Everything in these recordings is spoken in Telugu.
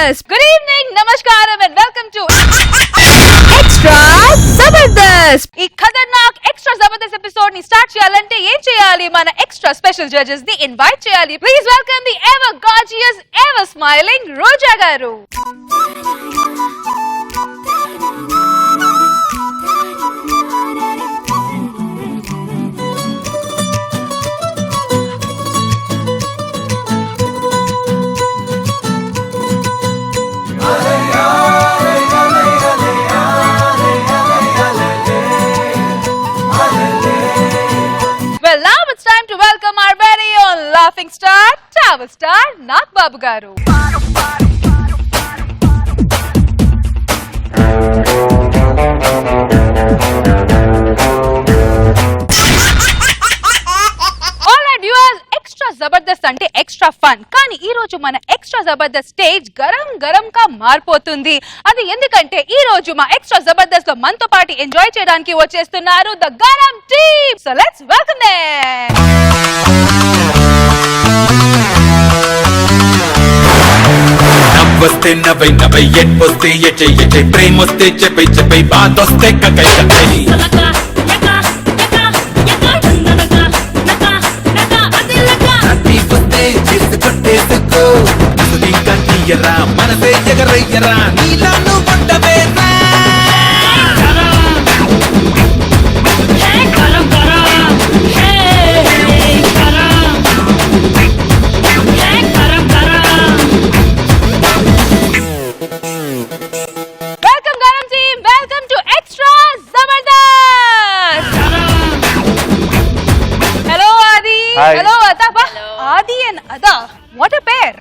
Zabardast. Good evening, namaskaram and welcome to Extra Zabardast. ఈ ఖతర్నాక్ ఎక్స్ట్రా జబర్దస్త్ ఎపిసోడ్ ని స్టార్ట్ చేయాలంటే ఏం చేయాలి? మన ఎక్స్ట్రా స్పెషల్ జడ్జెస్ ని ఇన్వైట్ చేయాలి. Please welcome the ever gorgeous, ever smiling Roja garu. Well, now it's time to welcome our very own laughing star, Tower Star, Nag Babu garu. Alright viewers, extra zabardast ante extra fun. కానీ ఈ రోజు మన ఎక్స్ట్రా జబర్దస్త్ స్టేజ్ గరం గరం గా మారిపోతుంది. అది ఎందుకంటే ఈ రోజు మా ఎక్స్ట్రా జబర్దస్త్ లో మనతో పాటు ఎంజాయ్ చేయడానికి వచ్చేస్తున్నారు the Garam team. So let's welcome them. నవ్వొస్తే నవ్వై నవ్వై ఎట్వొస్తే ఎచ్చై ప్రేమొస్తే చెప్పై చెప్పై బాధొస్తే కకై కకై కొట్టేసుకో అసలు కన్నీయరా మనసే ఎగరయ్యరా నీలా నువ్వు ఉండవేరా welcome Garam team, welcome to extra Jabardasth. Hello Adi, hello Adah. Adi and అదా, వాట్ ఎ పేర్.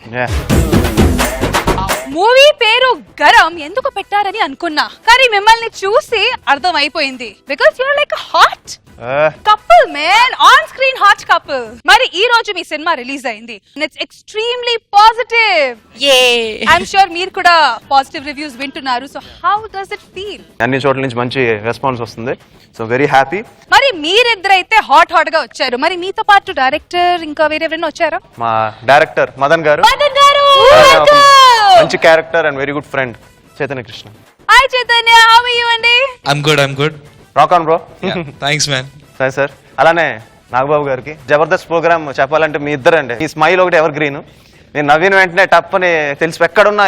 మూవీ పేరు గరం ఎందుకు పెట్టారని అనుకున్నా, కానీ మిమ్మల్ని చూసి అర్థం అయిపోయింది. Because you're like hot couple man, on screen hot couple. మరి ఈ రోజు మీ సినిమా రిలీజ్ అయింది. It's extremely positive. I'm sure మీరు కూడా పాజిటివ్ రివ్యూస్ వింటున్నారు. So how does it feel? అన్ని చోట్ల నుంచి మంచి రెస్పాన్స్ వస్తుంది. So very happy. మరి మీరిద్దరైతే హాట్ హాట్ గా వచ్చారు. మరి మీతో పాటు డైరెక్టర్ ఇంకా వేరెవరైనా వచ్చారా? మా డైరెక్టర్ మదన్ గారు మంచి character and very good friend Chaitanya Krishna. Hi Chaitanya, how are you అండి? I'm good. Rock on bro. Thanks man. సరే సార్. అలానే నాగబాబు గారికి జబర్దస్త్ ప్రోగ్రామ్ చెప్పాలంటే మీ ఇద్దరండి. ఈ స్మైల్ ఒకటి ఎవర్ గ్రీన్. నేను నవ్విన వెంటనే టప్ అని తెలిసి ఎక్కడున్నా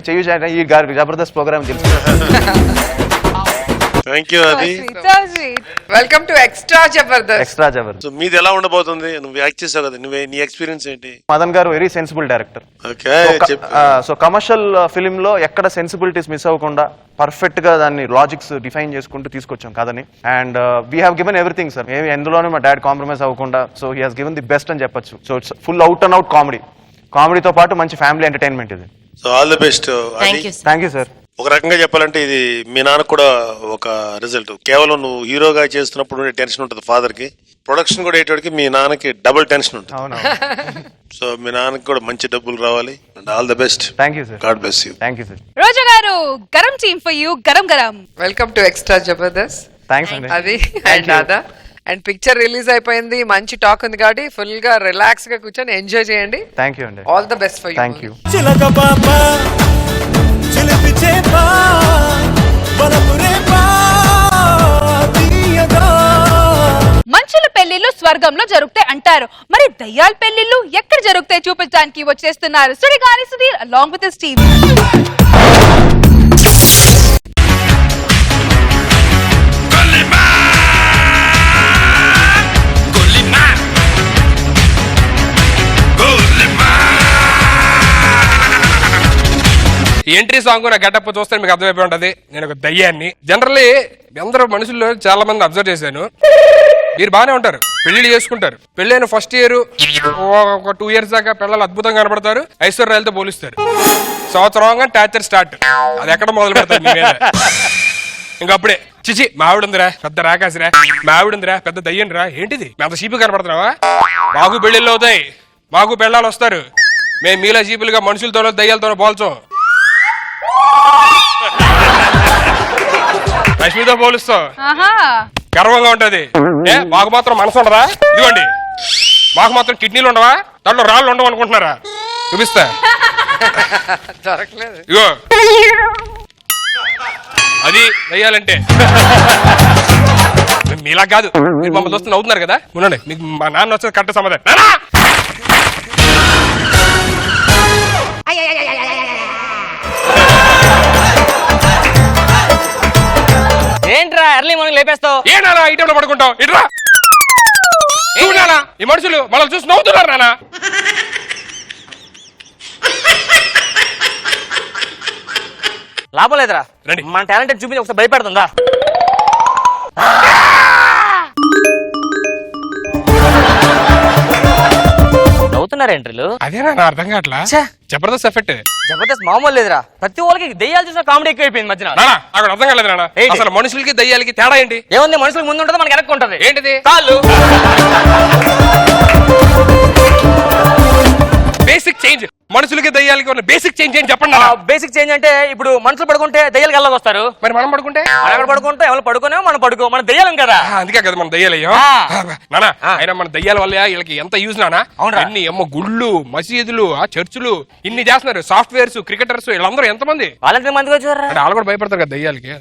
చెయ్యి ఈ గారికి జబర్దస్త్ ప్రోగ్రామ్ తెలుసు. థ్యాంక్ యూ అది. Welcome to extra Jabardasth. Extra Jabardasth. So మీది ఎలా ఉండబోతుంది? నువ్వు యాక్ట్ చేసావు కదా, నీ ఎక్స్పీరియన్స్ ఏంటి? మదన్ గారు very sensible director. Okay, so commercial film లో ఎక్కడ సెన్సిబిలిటీస్ మిస్ అవ్వకుండా పర్ఫెక్ట్ గా దాన్ని లాజిక్స్ డిఫైన్ చేసుకుంటూ తీసుకొచ్చాం కదని. And we have given everything sir. ఏమి ఎందులోనూ మా డాడ్ కాంప్రమైజ్ అవ్వకుండా. So he has given the best అని చెప్పొచ్చు. So it's full out and out comedy. కామెడీతో పాటు మంచి ఫ్యామిలీ ఎంటర్టైన్మెంట్ ఇది. So all the best. Thank you sir. ఒక రకంగా చెప్పాలంటే ఇది మీ నాన్నకు కూడా ఒక రిజల్ట్. కేవలం నువ్వు హీరోగా చేస్తున్నప్పుడు టెన్షన్ ఉంటుంది ఫాదర్ కి, ప్రొడక్షన్ కూడా అయ్యేటోడికి మీ నాన్నకి డబుల్ టెన్షన్ ఉంటుంది. అవును. సో మీ నాన్నకి కూడా మంచి డబ్బులు రావాలి. And all the best. Thank you sir. God bless you. Thank you sir. Roja garu, Garam team for you. Garam Garam. Welcome to extra Jabardasth. Thanks అండి. అది అండ్ అదా. అండ్ పిక్చర్ రిలీజ్ అయిపోయింది, మంచి టాక్ ఉంది కాబట్టి ఫుల్ గా రిలాక్స్ గా కూర్చొని ఎంజాయ్ చేయండి. థ్యాంక్ యూ అండి. All the best for you. Thank you. మనుషుల పెళ్లిళ్ళు స్వర్గంలో జరుగుతాయి అంటారు. మరి దయ్యాల పెళ్లిళ్ళు ఎక్కడ జరుగుతాయి చూపించడానికి వచ్చేస్తున్నారు Sudigali Sudheer along with his team. Entry song నా గెటప్ చూస్తే మీకు అర్థమైపోయి ఉంటది నేను ఒక దయ్యాన్ని. జనరల్లీ అందరూ మనుషుల్లో చాలా మంది అబ్జర్వ్ చేశాను, మీరు బాగానే ఉంటారు, పెళ్లిళ్ళు చేసుకుంటారు. పెళ్ళైన ఫస్ట్ ఇయర్ ఒక 2 years దాకా పిల్లలు అద్భుతంగా కనబడతారు, ఐశ్వర్యాలతో పోలిస్తారు. సంవత్సరంగా టార్చర్ స్టార్ట్. అది ఎక్కడ మొదలు పెడతారు మీ మీద? ఇంకప్పుడే చిచి మావిడుందిరా పెద్ద రాకాసిరా, మావిడుందిరా పెద్ద దయ్యంరా. ఏంటిది అంత చీపు కనపడుతున్నావా? మాకు పెళ్లిళ్ళు అవుతాయి, మాకు పెళ్ళాలు వస్తారు. మేము మీలా చీపులుగా మనుషులతోనో దయ్యాలతోనో పోల్చాం. లక్ష్మితో పోలుస్తావు, గర్వంగా ఉంటది. మాకు మాత్రం మనసు ఉండదా? ఇదిగోండి, మాకు మాత్రం కిడ్నీలు ఉండవా? దాంట్లో రాళ్ళు ఉండవు అనుకుంటున్నారా? చూపిస్తా. దొరకలేదు. ఇగో అది దయ్యాలంటే మీలా కాదు, మీరు మమ్మల్ని వస్తున్న అవుతున్నారు కదా. ఉండండి, మీకు మా నాన్న వచ్చేది కరెక్ట్ సమాధానం. నాన్నా! ఏంట్రా ఎర్లీ మార్నింగ్ లేపేస్తావు? ఏ నానా ఈ టైంలో పడుకుంటావు? ఇట్రా నానా, ఈ మనుషులు మనల్ని చూసి నవ్వుతున్నారు నానా. లాభం లేదురా, రండి. మన టాలెంట్ చూపించి ఒకసారి భయపెడుతుందా? అవుతున్నారు ఎంట్రీలు. అదేనా అర్థం కావట్లా. ఛే! జబర్దస్త్ ఎఫెక్ట్. జబర్దస్త్ మామూలు లేదురా, ప్రతి వాళ్ళకి దెయ్యాలు చూసిన కామెడీ ఎక్కువైపోయింది మధ్యన. నానా అక్కడ అర్థం కాలేదు నానా, ఏంటి? అసలు మనుషులకి దయ్యాలకి తేడా ఏంటి? ఏముంది, మనుషులకు ముందు ఉంటుంది, మనకి వెనక్కి ఉంటది. ఏంటిది? కాళ్ళు. బేసిక్ చేంజ్, మనుషులకి దయ్యాలకి ఉన్న బేసిక్ చేంజ్ ఏంటి చెప్పండి నానా. బేసిక్ చేంజ్ అంటే ఇప్పుడు మనుషులు పడుకుంటే దెయ్యాలు గల్లాకి వస్తారు. మరి మనం పడుకుంటే అక్కడ పడుకుంటే ఎవరు పడుకునే మనం పడుకో, మన దెయ్యాలం కదా. అందుకే కదా మనం దయ్యాలయ్యో. నానా అయినా మన దయ్యాల వల్ల వీళ్ళకి ఎంత యూజ్ నానా. అవునా? ఎన్ని అమ్మ గుళ్ళు, మసీదులు, ఆ చర్చిలు ఇన్ని చేస్తున్నారు. సాఫ్ట్వేర్స్, క్రికెటర్స్ వీళ్ళందరూ ఎంతమంది వాళ్ళంత మందికి వచ్చారా? అంటే వాళ్ళు కూడా భయపడతారు కదా దయ్యాలకి.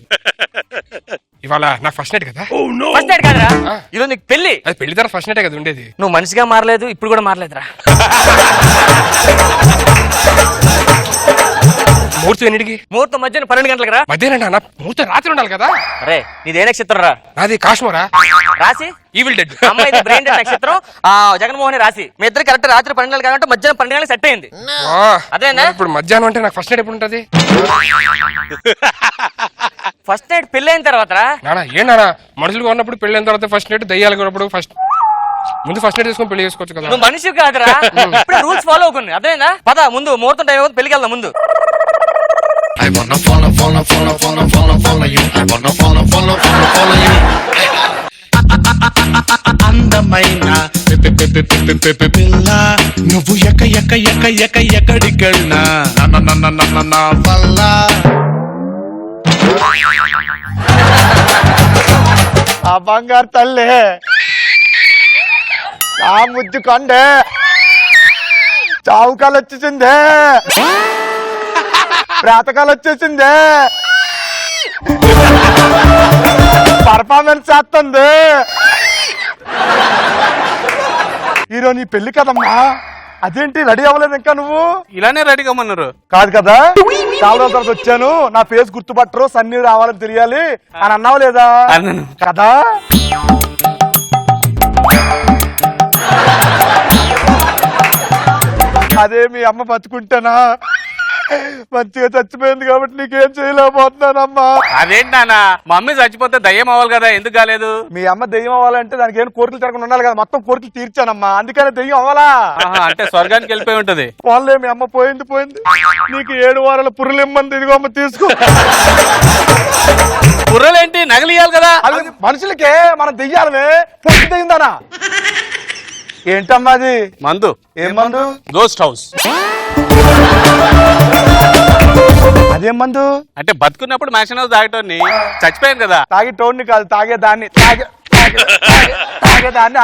ఇవాళ నాకు ఫస్ట్ నైట్ కదా. ఫస్ట్ నైట్ కాదురా, ఈరోజు నీకు పెళ్లి. అది పెళ్లి తర్వాత ఫస్ట్ నైటే కదా ఉండేది. నువ్వు మనిషిగా మారలేదు, ఇప్పుడు కూడా మారలేదురా. ముహూర్తం ఎన్నిటికి? ముహూర్తం మధ్యాహ్నం 12 గంటలకు రా. మధ్యాహ్నం నాన్న, ముహూర్తం రాత్రి ఉండాలి కదా. అరే నీదే నక్షత్రం రా. నాది కాశ్మోరా, రాసి ఈవిల్ డెడ్. అమ్మాయి బ్రెయిన్ డెడ్ నక్షత్రం, జగన్మోహన్ రాసి. మీ ఇద్దరు కరెక్ట్ రాత్రి 12 గంటలు కాబట్టి మధ్యాహ్నం 12 గంటలకు సెట్ అయింది. అదేనా? ఇప్పుడు మధ్యాహ్నం అంటే నాకు ఫస్ట్ నైట్ ఎప్పుడు ఉంటది? ఫస్ట్ నైట్ పెళ్లి అయిన తర్వాత రా. నానా ఏ నానా, మనుషులుగా ఉన్నప్పుడు పెళ్లి అయిన తర్వాత ఫస్ట్ నైట్, దయ్యాలుగా ఉన్నప్పుడు ఫస్ట్ ముందు ఫస్ట్ నైట్ చేసుకొని పెళ్లి చేసుకోవచ్చు కదా. నువ్వు మనిషి కాదురా, ఇప్పుడు రూల్స్ ఫాలో అవుతుంది. అదేనా? పద ముందు ముహూర్తం టైం అవుతుంది, పెళ్లికి వెళ్దాం ముందు. I wanna follow you. I wanna follow you. అందమైన పిల్ల నువ్వు ఎక్కడికెళ్ళినా నా వల్ల. ఆ బంగారు తల్లి, ఆ ముద్దు కొండే చావుకాలు వచ్చేసిందే, ప్రాతకాలు వచ్చేసిందే, పర్ఫార్మెన్స్ చేస్తుంది. ఈరోజు నీ పెళ్లి కదమ్మా, అదేంటి రెడీ అవ్వలేదు ఇంకా నువ్వు? ఇలానే రెడీ కమ్మన్నారు. కాదు కదా, చాలా రోజుల తర్వాత వచ్చాను, నా ఫేస్ గుర్తుపట్టరు, సన్నీ రావాలని తెలియాలి అని అన్నావు లేదా? అన్నాను. కదా అదే మీ అమ్మ బతుకుంటానా మంచిగా చచ్చిపోయింది కాబట్టి నీకేం చేయలేకపోతున్నానమ్మా. అదేంటి నాన్న, మా మమ్మీ చచ్చిపోతే దయ్యం అవ్వాలి కదా, ఎందుకు కాలేదు? మీ అమ్మ దెయ్యం అవ్వాలంటే దానికి ఏం కోరికలు జరగకుండా ఉండాలి కదా, మొత్తం కోరికలు తీర్చానమ్మా, అందుకనే దెయ్యం అవ్వాలా. అంటే స్వర్గానికి వెళ్ళిపోయి ఉంటది. పోన్లే, మీ అమ్మ పోయింది. నీకు 7 వారాల పుర్రెలు ఇమ్మంది, ఇదిగో అమ్మ తీసుకో. పుర్రలేంటి, నగలియాలి కదా. అవి మనుషులకే, మనం దెయ్యాలమే. పొట్టి దెయ్యిందానా? ఏంటమ్మా అది? మందు. ఏం మందు? Ghost house. అదేం మందు? అంటే బతుకున్నప్పుడు మ్యాక్షన్ హౌస్ తాగేటోని, చచ్చిపోయాను కదా. తాగే టోన్ని కాదు, తాగేదాన్ని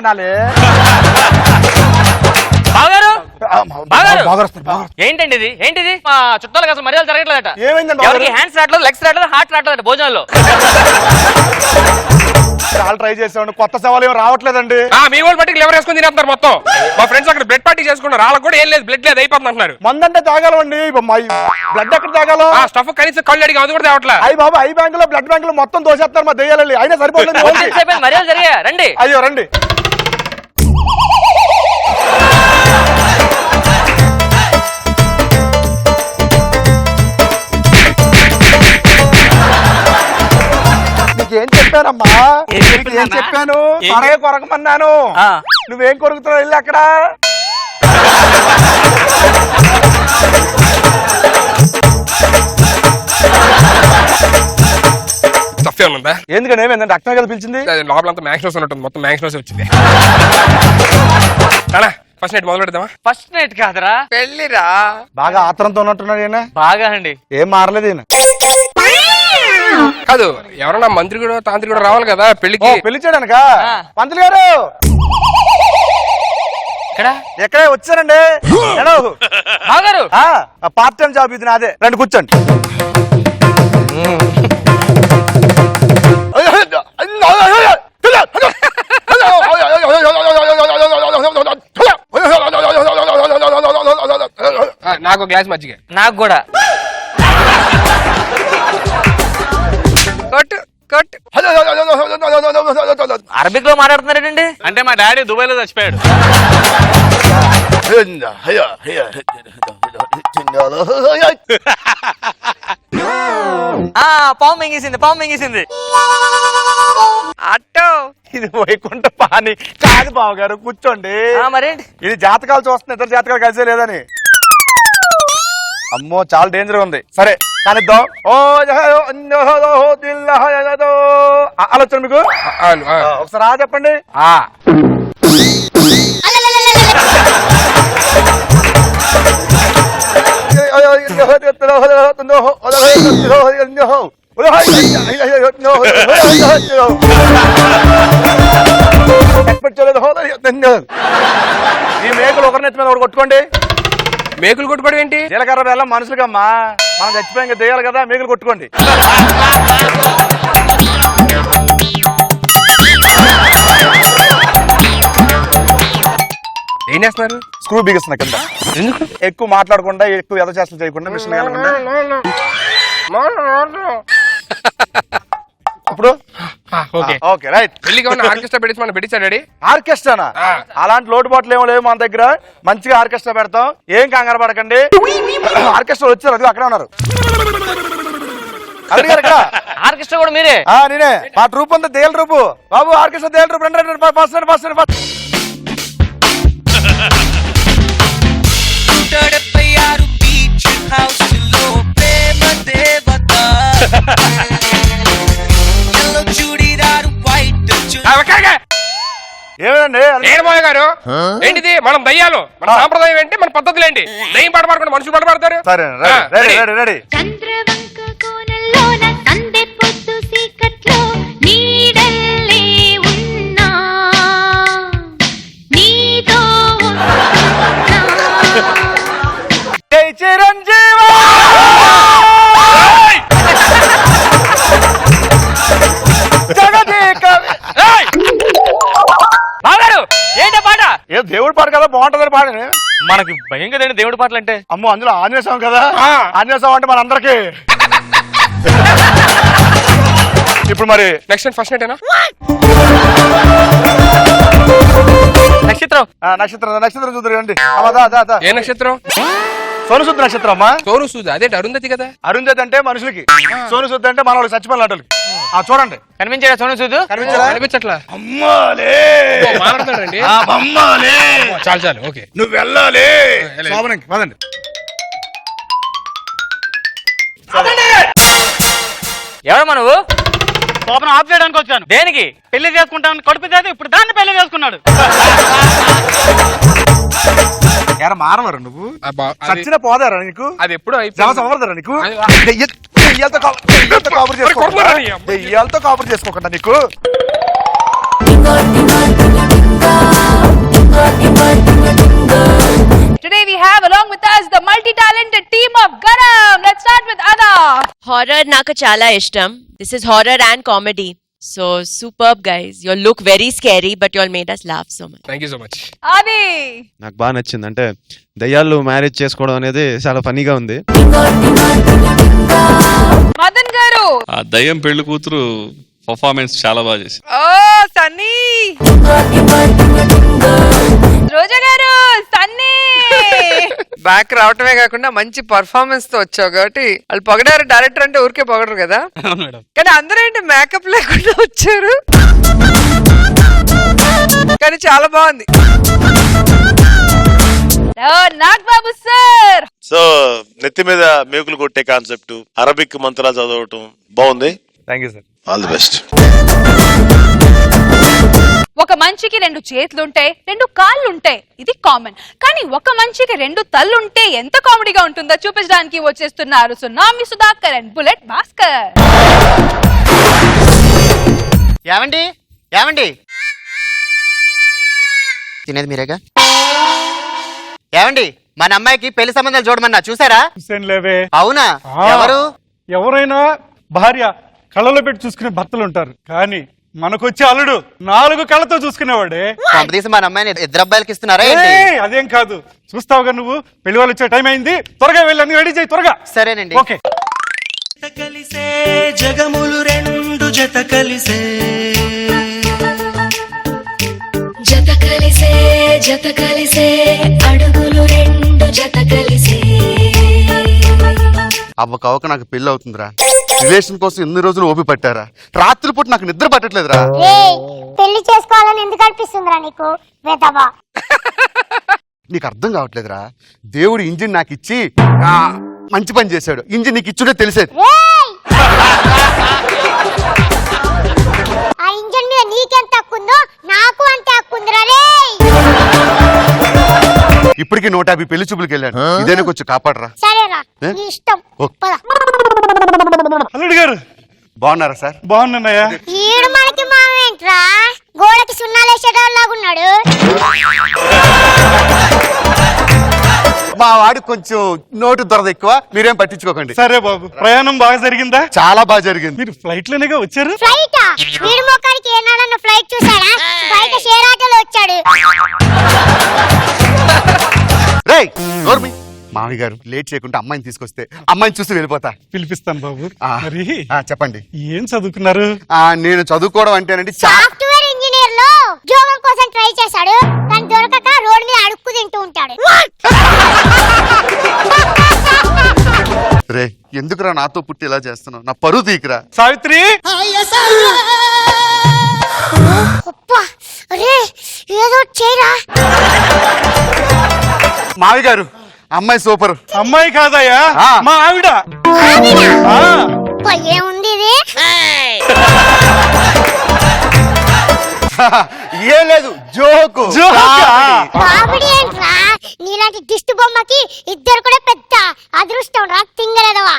అనాలి. ఏంటండి ఇది? ఏంటిది? మా చుట్టాలకు అసలు మర్యాదలు జరగట్లేదట. ఏమైందండి? ఎవరికి హ్యాండ్స్ రావట్లేదు, లెగ్స్ రావట్లేదు, హార్ట్ రావట్లేదు భోజనాల్లో. చాలా ట్రై చేసామండి, కొత్త సవాలు ఏం రావట్లేదండి. మీ వాళ్ళు బట్టి ఎవరు వేసుకుని తినేస్తారు మొత్తం. మా ఫ్రెండ్స్ అక్కడ బ్లడ్ పార్టీ చేసుకున్నారు, వాళ్ళకి కూడా ఏం లేదు, బ్లడ్ లేదు, అయిపోతుంది అంటున్నారు. మందంటే తాగాలండి, బ్లడ్ ఎక్కడ తాగాలో? ఆ స్టఫ్ కనీసం కళ్ళు అడిగి అది కూడా తేవట్లే. అయ్యి బాబు, ఐ బ్యాంకులో బ్లడ్ బ్యాంకులో మొత్తం దోసేస్తారు మా దెయ్యాలి, అయినా సరిపోతుంది. మర్యాదలు జరిగా రండి. అయ్యో రండి. నీకేం చెప్పానమ్మా? ఏం చెప్పాను? త్వరగా కొరకమన్నాను. నువ్వేం కొరుకుతున్నావు? వెళ్ళి అక్కడ స్టఫ్ ఏమన్నా ఉందా? ఎందుకంటే ఏమైందంటే రక్తం కదా పిలిచింది. లోపలంతా మ్యాక్సినోస్ ఉన్నట్టుంది, మొత్తం మ్యాక్సినోస్ వచ్చింది. ఫస్ట్ నైట్ మొదలు పెడదామా? ఫస్ట్ నైట్ కాదురా, పెళ్లిరా. బాగా ఆత్రంతో ఉన్నట్టున్నాడు ఈయన. బాగా అండి. ఏం మారలేదు ఈయన. కాదు, ఎవరన్నా మంత్రి కూడా తాంత్రి కూడా రావాలి కదా పెళ్లికి. పెళ్లి చేయడానికా? పంతులు గారు ఎక్కడ ఎక్కడే వచ్చానండి. హలో బావగారు పార్ట్ టైం జాబ్ ఇది నాదే, రండి కూర్చోండి. నాకు గ్లాస్ మజ్జిగ. నాకు కూడా. కొట్టు కొట్టు. అరబిక్ లో మాట్లాడుతున్నారేంటి? అంటే మా డాడీ దుబాయ్ లో చచ్చిపోయాడు. పాము మింగేసింది. అట్టో ఇది వైకుంఠ పాని కాదు బావగారు, కూర్చోండి. మరేంటి? ఇది జాతకాలు చూస్తున్నా, ఇద్దరు జాతకాలు కలిసే లేదని. అమ్మో చాలా డేంజర్ ఉంది. సరే కానిద్దాం. ఆలోచన మీకు ఒకసారి చెప్పండి. ఈ మేకలు ఒకరినెత్తి మీద ఒకటి కొట్టుకోండి. మేకులు కొట్టుకోవడం ఏంటి? జీలకర్ర బెల్లం మనుషులుగమ్మా, మనం చచ్చిపోయాక దేయాలి కదా, మేకలు కొట్టుకోండి. ఏం చేస్తున్నారు? స్క్రూ బిగిస్తున్నా కింద. ఎందుకు? ఎక్కువ మాట్లాడకుండా, ఎక్కువ ఎద చేష్టలు చేయకుండా మిషన్ వెళ్ళకుండా. ఇప్పుడు ఓకే రైట్. పెళ్లికి ఆర్కెస్ట్రా పెట్టి మనం పెట్టించా డాడీ. ఆర్కెస్ట్రానా? అలాంటి లోటుబాట్లు ఏమో లేవు మన దగ్గర. మంచిగా ఆర్కెస్ట్రా పెడతాం, ఏం కంగారు పడకండి. ఆర్కెస్ట్రా వచ్చారు, అది అక్కడే ఉన్నారు. ఆర్కెస్ట్రా కూడా మీరే? నేనే. మా ట్రూప్ అంతా దేల్ రూపు బాబు. ఆర్కెస్ట్రా దేల్ రూపు. రండి. ఏమండి ఏడమోయ గారు, ఏంటిది? మనం దయ్యాలు, మన సాంప్రదాయం ఏంటి, మన పద్ధతులు ఏంటి? దయ్యం పాట పాడుకుంటే మనుషులు పాట పాడతారు. సరే రెడీ. చంద్రవంక కోనల్లోన సందె పొద్దు సీకట్లో నీడల్లే ఉన్నా నీతో జై చిరంజీవ. ఏంటో పాట? ఏ దేవుడి పాట కదా, బాగుంటుందని పాడని. మనకి భయం కదండి దేవుడి పాటలు అంటే. అమ్మో, అందులో ఆంజనేయ స్వామి కదా. ఆంజనేయ స్వామి అంటే మనందరికి. ఇప్పుడు మరి నెక్స్ట్ ఫస్ట్ నైట్ ఏనా? నక్షత్రం చూద్దరు. ఏ నక్షత్రం? సోనుసుద్ నక్షత్రం అమ్మా. సోనుసుద్ అదేంటి? అరుంధతి కదా. అరుంధతి అంటే మనుషులకి, సోనుసుద్ అంటే మన వాళ్ళకి చచ్చిపోయిన లాంటి. చూడండి, కనిపించాడా సోనుసుద్? కనిపించట్లా. అమ్మాలే మాట్లాడతాడండి. చాలు ఓకే. నువ్వు వెళ్ళాలి. పదండి. ఎవరమ్మా నువ్వు? కోపం ఆఫ్ చేయడానికి వచ్చాను. దేనికి? పెళ్లి చేసుకుంటాను కడుపు చేసి ఇప్పుడు దాన్ని పెళ్లి చేసుకున్నాడు. ఎరా మారవరు నువ్వు? చచ్చిన పోదారా నీకు? అది ఎప్పుడు అవరదరా నీకు? దెయ్యాలతో కాపురు చేసుకోకుండా నీకు. Today we have along with us the multi-talented team of Garam. Let's start with Ada. Horror నాకు చాలా ఇష్టం. This is horror and comedy. So superb guys. You all look very scary but you all made us laugh so much. Thank you so much. Adi. నాకు బాగా నచ్చింది. అంటే దయ్యాలు మ్యారేజ్ చేసుకోవడం అనేది చాలా ఫన్నీగా ఉంది. మదన్ గారు. ఆ దయ్యం పెళ్లి కూతురు పర్ఫార్మెన్స్ చాలా బాగా చేసి. ఓ సన్నీ. రోజా గారు. సన్నీ. బ్యాక్ రావటమే కాకుండా మంచి పర్ఫార్మెన్స్ తో వచ్చావు కాబట్టి వాళ్ళు పొగడారు. డైరెక్టర్ అంటే ఊరికే పొగడరు కదా. కానీ అందరూ ఏంటి మేకప్ లేకుండా వచ్చారు, కానీ చాలా బాగుంది. నాగబాబు సార్. సో నెత్తి మీద మేకులు కొట్టే కాన్సెప్ట్, అరబిక్ మంత్రాలు చదవటం బాగుంది. Thank you sir. All the best. ఒక మనిషికి 2 చేతులుంటే 2 కాళ్ళుంటే ఇది కామన్. కానీ ఒక మనిషికి 2 తల్లుంటే ఎంత కామెడీగా ఉంటుందో చూపించడానికి వచ్చేస్తున్నారు tsunami Sudhakar and bullet Bhaskar. ఏమండి తినేది మీరేగా? ఏమండి మన అమ్మాయికి పెళ్లి సంబంధాలు చూడమన్నా చూసారా? లేవే. అవునా? ఎవరు? ఎవరైనా భార్య కళ్ళలో పెట్టి చూసుకునే భర్తలు ఉంటారు, కానీ మనకొచ్చే అల్లుడు 4 కళ్ళతో చూసుకునేవాడే. కొంపదీసి మన అమ్మాయిని ఇద్దరు అబ్బాయిలకి ఇస్తున్నారా? అదేం కాదు, చూస్తావుగా నువ్వు. పెళ్లి వాళ్ళు వచ్చే టైం అయింది, త్వరగా వెళ్ళి అన్ని రెడీ చేయి త్వరగా. సరేనండి. ఓకే. కలిసే జగములు రెండు జత కలిసే జత కలిసే అడుగులు రెండు జత కలిసే. అవ్వకవక నాకు పెళ్లి అవుతుందిరా. రిలేషన్ కోసం ఎన్ని రోజులు ఓపి పట్టారా? రాత్రిపూట నాకు నిద్ర పట్టట్లేదురా. పెళ్లి చేసుకోవాలని ఎందుకు అనిపిస్తుందిరా నీకు? వెదవా. నీకు అర్థం కావట్లేదురా. దేవుడు ఇంజిన్ నాకు ఇచ్చి మంచి పని చేశాడు. ఇంజిన్ నీకు ఇచ్చుడే తెలిసేది. ఆ ఇంజన్ మీద నీకెంత హక్కుందో నాకు అంతే హక్కుందిరా రే. ఇప్పటికి 150 పెళ్లి చూపులకు వెళ్ళాను. ఇదేనా కొంచెం కాపాడరా. సరేరా, నీ ఇష్టం. పద. అల్లుడు గారు బాగున్నారా సార్? బాగున్నాయా? ఈడు మనకి మావేంట్రా, గోడకి సున్నాలు వేసేటోళ్ళలాగున్నాడు. మా వాడికి కొంచెం నోటు దొరద ఎక్కువ, మీరేం పట్టించుకోకండి. సరే బాబు. ప్రయాణం బాగా జరిగిందా? చాలా బాగా జరిగింది. మీరు ఫ్లైట్ లోనేగా వచ్చారు? ఫ్లైటా? వీడి మొక్కడికి ఏనాడన్న ఫ్లైట్ చూసాడా? బయట షేర్ ఆటోలో వచ్చాడు. రేయ్ నోర్మి. మామయ్య గారు లేట్ చేయకుండా అమ్మాయిని తీసుకొస్తే అమ్మాయిని చూసి వెళ్ళిపోతా. పిలిపిస్తాను బాబు. మరి చెప్పండి. ఏం చదువుకున్నారు? నేను చదువుకోవడం అంటేనండి సాఫ్ట్వేర్ ఇంజనీర్ లో ఉద్యోగం కోసం ట్రై చేశాడు, కానీ దొరకక రోడ్ మీద అడుక్కు తింటూ ఉంటాడు. రే ఎందుకురా నాతో పుట్టి ఇలా చేస్తున్నావు? నా పరువు తీకురా. సావిత్రి. ఏదో చేయరా. మావి గారు అమ్మాయి సూపర్. అమ్మాయి కాదయ్యా, మా ఆవిడ. ఏముంది ఇది? ఏం లేదు, జోకు. కామెడీ ఏంట్రా? నీలాంటి దిష్టి బొమ్మకి ఇద్దరు కూడా పెద్ద అదృష్టం రా, తింగలేదవా.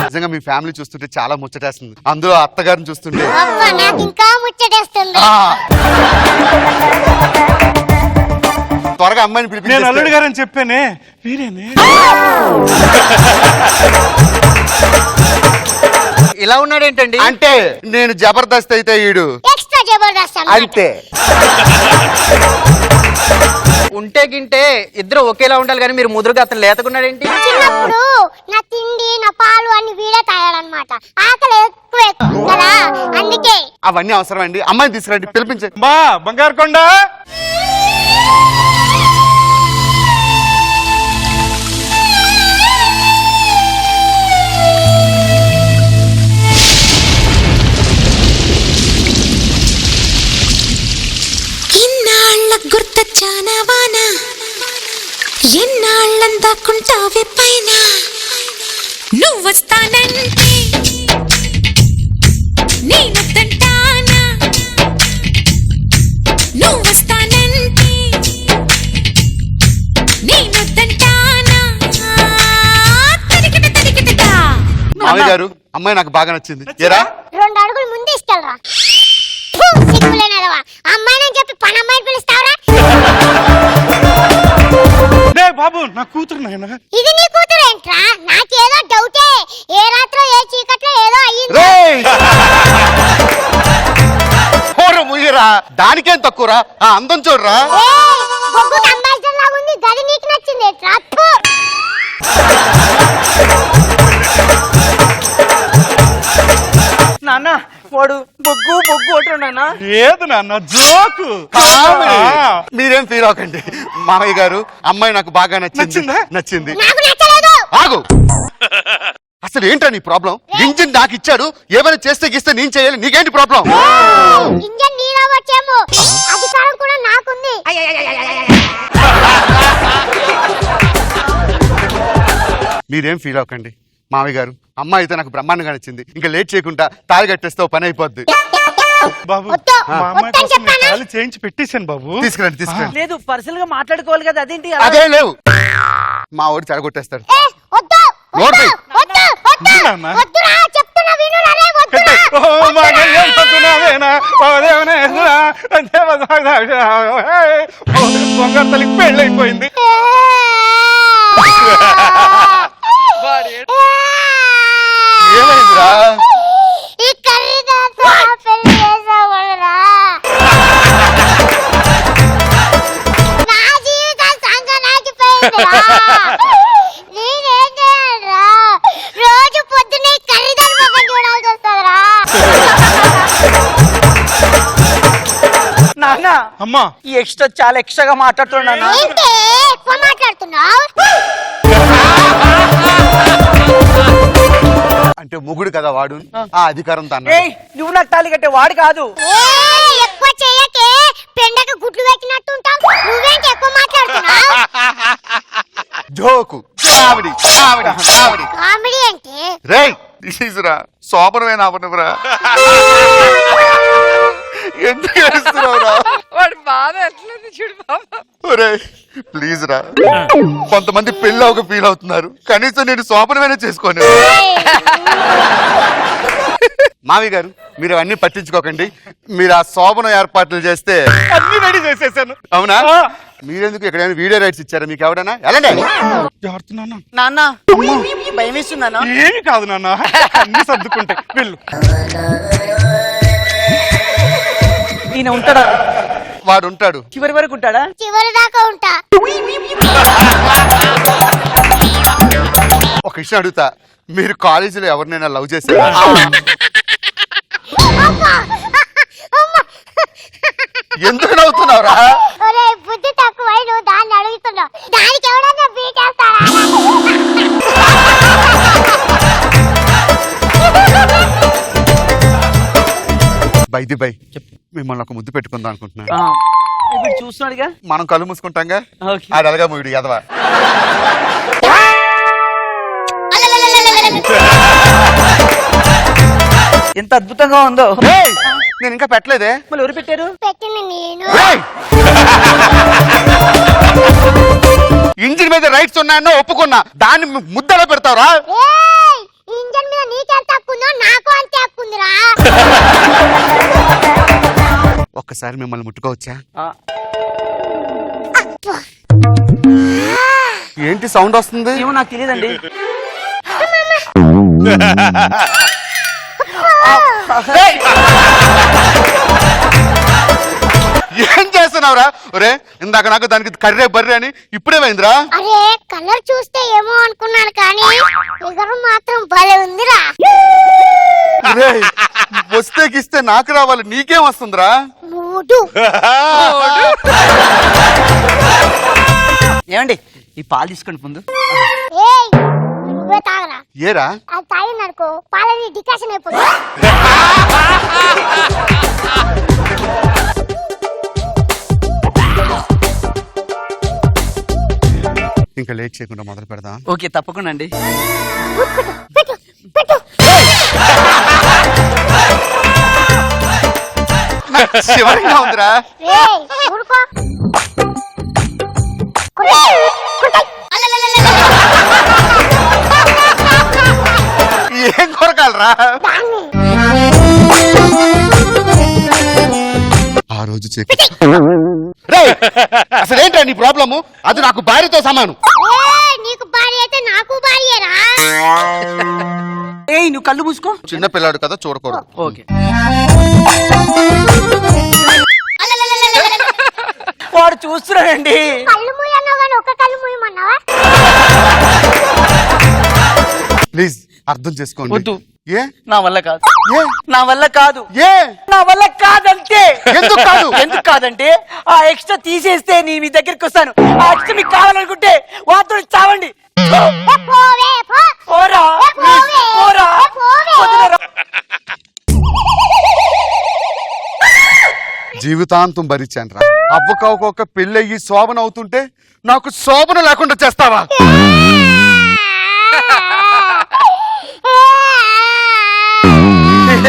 నిజంగా మీ ఫ్యామిలీ చూస్తుంటే చాలా ముచ్చటేస్తుంది. అందులో అత్తగారిని చూస్తుంటే నాకు ఇంకా ముచ్చటేస్తుంది. త్వరగా అమ్మాయిని పిలిపి. నేను అల్లుడు గారని చెప్పానే, మీరేనే? ఇలా ఉన్నాడేంటండి? అంటే నేను జబర్దస్త్ అయితే ఈడు ఎక్స్ట్రా జబర్దస్త్ అంతే. ఉంటే గింటే ఇద్దరు ఒకేలా ఉండాలి, కానీ మీరు ముదురుగా అతను లేతకున్నాడేంటి? చిన్నప్పుడు నా తిండి నా పాలు అన్ని వీడే తాగాడనమాట. ఆకలి ఎక్కువ కదా, అందుకే. అవన్నీ అవసరం అండి. అమ్మాయిని తీసుకురండి, పిలిపించండి. బా బంగారు కొండ. గుర్తొచ్చానవానా, ఎన్నాళ్ళందాకుంటావే పైన, నువ్వొస్తానంటే నేనొద్దంటానా, నువ్వొస్తానంటే నేనొద్దంటానా. మామయ్య గారు అమ్మాయి నాకు బాగా నచ్చింది. ఏరా 2 అడుగులు ముందు ఇస్తారా? సిగ్గులేనదవా, అమ్మాయిని చెప్పి పని అమ్మాయిని పిలుస్తావరా? బాబు నా కూతురు నాయన. ఇది నీ కూతురు ఏంట్రా? నాకేదో డౌటే. ఏ రాత్రో ఏ చీకట్లో ఏదో అయ్యింది. ముయ్యరా, దానికేం తక్కువరా? ఆ అందం చూడరా. అంబాసిడర్ లాగా ఉంది, గది నీకు నచ్చింది ఏంట్రా? నాన్న వాడు బొగ్గు బొగ్గు అంటాడు నాన్న. ఏది నాన్న జోకు. మీరేం ఫీల్ అవ్వకండి. మామయ్య గారు అమ్మాయి నాకు బాగా నచ్చింది. నచ్చింది. ఆగు. అసలు ఏంటా నీ ప్రాబ్లం? ఇంజిన్ నాకు ఇచ్చాడు, ఏమైనా చేస్తే గీస్తే నేను చేయాలి, నీకేంటి ప్రాబ్లం? ఇంజన్ నీలో వచ్చేమో, అధికారం కూడా నాకుంది. మీరేం ఫీల్ అవ్వకండి. మామయ్య గారు అమ్మాయి అయితే నాకు బ్రహ్మాండంగా నచ్చింది. ఇంకా లేట్ చేయకుండా తాళి కట్టేస్తే పని అయిపోద్ది. బాబు మా అమ్మాయి కోసం తాళి చేయించి పెట్టేశాను బాబు. తీసుకురండి, తీసుకురండి. లేదు పర్సనల్ గా మాట్లాడుకోవాలి కదా, అదేంటి? అదే లేవు, మా ఊరు చెడగొట్టేస్తాడు. చెప్తున్నా విను. ఓ మాంగళ్యం తంతునానేన ఓ దేవనేశ్వర బంగారు తల్లికి పెళ్ళైపోయింది. ఏమైందిరా? ఈ కర్రీదాంతో పెళ్లి చేసావురా. నా జీవితం సంగనాకిపోయిందిరా. నేనేం చేయాలరా? రోజు పొద్దున్నే కర్రీదాని ముఖం చూడాల్సి వస్తుందిరా. నాన్న అమ్మా ఈ ఎక్స్ట్రా చాలా ఎక్స్ట్రాగా మాట్లాడుతున్నా. ఏంటి ఎక్కువ మాట్లాడుతున్నావు? అంటే మొగుడు కదా వాడు, ఆ అధికారం తన. నువ్వు నాకు తాళి కట్టే వాడు కాదు. ఎక్కువ చేయకే, పెండకు గుడ్లు పెట్టినట్టుంటావు. నువ్వేంటి ఎక్కువ మాట్లాడుతున్నావు? Joke comedy comedy comedy. Comedy అంటే రేయ్ దిశరా శోభనమైన అవనవరా. ఎందుకు ఏడుస్తున్నావురా? వాడు బాధ ఎట్లేదు చూడు బాబా. ఒరే ప్లీజ్ రా, కొంతమంది పెళ్ళి ఒక ఫీల్ అవుతున్నారు, కనీసం నేను శోభనమైనా చేసుకోను. మావి గారు మీరు అవన్నీ పట్టించుకోకండి, మీరు ఆ శోభనం ఏర్పాట్లు చేస్తే అన్ని రెడీ చేసేసాను. అవునా? మీరెందుకు ఎక్కడైనా వీడియో రైట్స్ ఇచ్చారా మీకు ఎవడన్నా? ఎలాంటి జాగ్రత్త నాన్న. నాన్న భయం వేస్తుందా? ఏమి కాదు నాన్న, అన్ని సర్దుకుంటాయి. వెళ్ళు. ఈయన ఉంటాడా? వాడు ఉంటాడు. చివరి వరకు ఉంటాడా? చివరి దాకా ఉంటా. ఒక విషయం అడుగుతా, మీరు కాలేజీలో ఎవరినైనా లవ్ చేశారా? ఎందుకు నవ్వుతున్నావురా? ఒరే బుద్ధి తక్కువై నువ్వు దాన్ని అడుగుతున్నావు. దానికి ఎవడన్నా బీటేస్తారా? బైది బై మిమ్మల్ని ఒక ముద్దు పెట్టుకుందాం అనుకుంటున్నాను. ఇప్పుడు చూస్తున్నాడుగా, మనం కళ్ళు మూసుకుంటాంగా. ఓకే. అది అలాగా మూడు ఎదవా. ఎంత అద్భుతంగా ఉందో. ఏయ్, నేను ఇంకా పెట్టలేదే. మళ్ళీ ఎవరు పెట్టారు? పెట్టిన నేను. ఏయ్! ఇంజిన్ మీద రైట్స్ ఉన్నాయన్నో ఒప్పుకున్నా, దాన్ని ముద్దలో పెడతావురా? ఏయ్, ఇంజన్ మీద నీకెంత హక్కుందో నాకు అంతే హక్కుందిరా. ఒక్కసారి మిమ్మల్ని ముట్టుకోవచ్చా? ఏంటి సౌండ్ వస్తుంది? ఏమో నాకు తెలియదండి. ఏం చేస్తున్నావురా? ఒరే ఇందాక నాకు దానికి కర్రే బర్రే అని ఇప్పుడేమైందిరా? అరే కలర్ చూస్తే ఏమో అనుకున్నాను కానీ ఫిగర్ మాత్రం భలే ఉందిరా. రేయ్, వస్తే గిస్తే నాకు రావాలి, నీకేం వస్తుందిరా? మూడు. ఏమండి ఈ పాలు తీసుకోండి ముందు. ఏయ్ నువ్వే తాగరా. ఏరా? అది తాగిందనుకో పాలని డికాషన్ అయిపోతుంది. ఇంకా లేట్ చేయకుండా మొదలు పెడదాం. ఓకే తప్పకుండా అండి. పెట్టు పెట్టు. శివరంగా ఉందిరా. ఏయ్ ఊరుకో. ఏం కొరకాలరా? ఆ రోజు అసలు ఏంటా నీ ప్రాబ్లము? అది నాకు భార్యతో సమానం. నీకు భార్య అయితే నాకు భార్యరా. ఏయ్ నువ్వు కళ్ళు మూసుకో. చిన్న పిల్లాడు కదా చూడకూడదు. ఓకే. వాడు చూస్తున్నాడండి. కళ్ళు మూయన్నావు కానీ ఒక్క కళ్ళు మూయమన్నావా? ప్లీజ్ అర్థం చేసుకోండి. వద్దు. ఏ నా వల్ల కాదు. ఏ నా వల్ల కాదు. ఏ నా వల్ల కాదంటే. ఎందుకు కాదు? ఎందుకు కాదంటే ఆ ఎక్స్ట్రా తీసేస్తే నేను మీ దగ్గరికి వస్తాను. ఆ ఎక్స్ట్రా మీకు కావాలనుకుంటే వాటితో చావండి. పోరా. పోరా. వదిలేరా. జీవితాంతం భరించాను రా. అవ్వక పెళ్ళయ్యి శోభన అవుతుంటే నాకు శోభన లేకుండా చేస్తావా?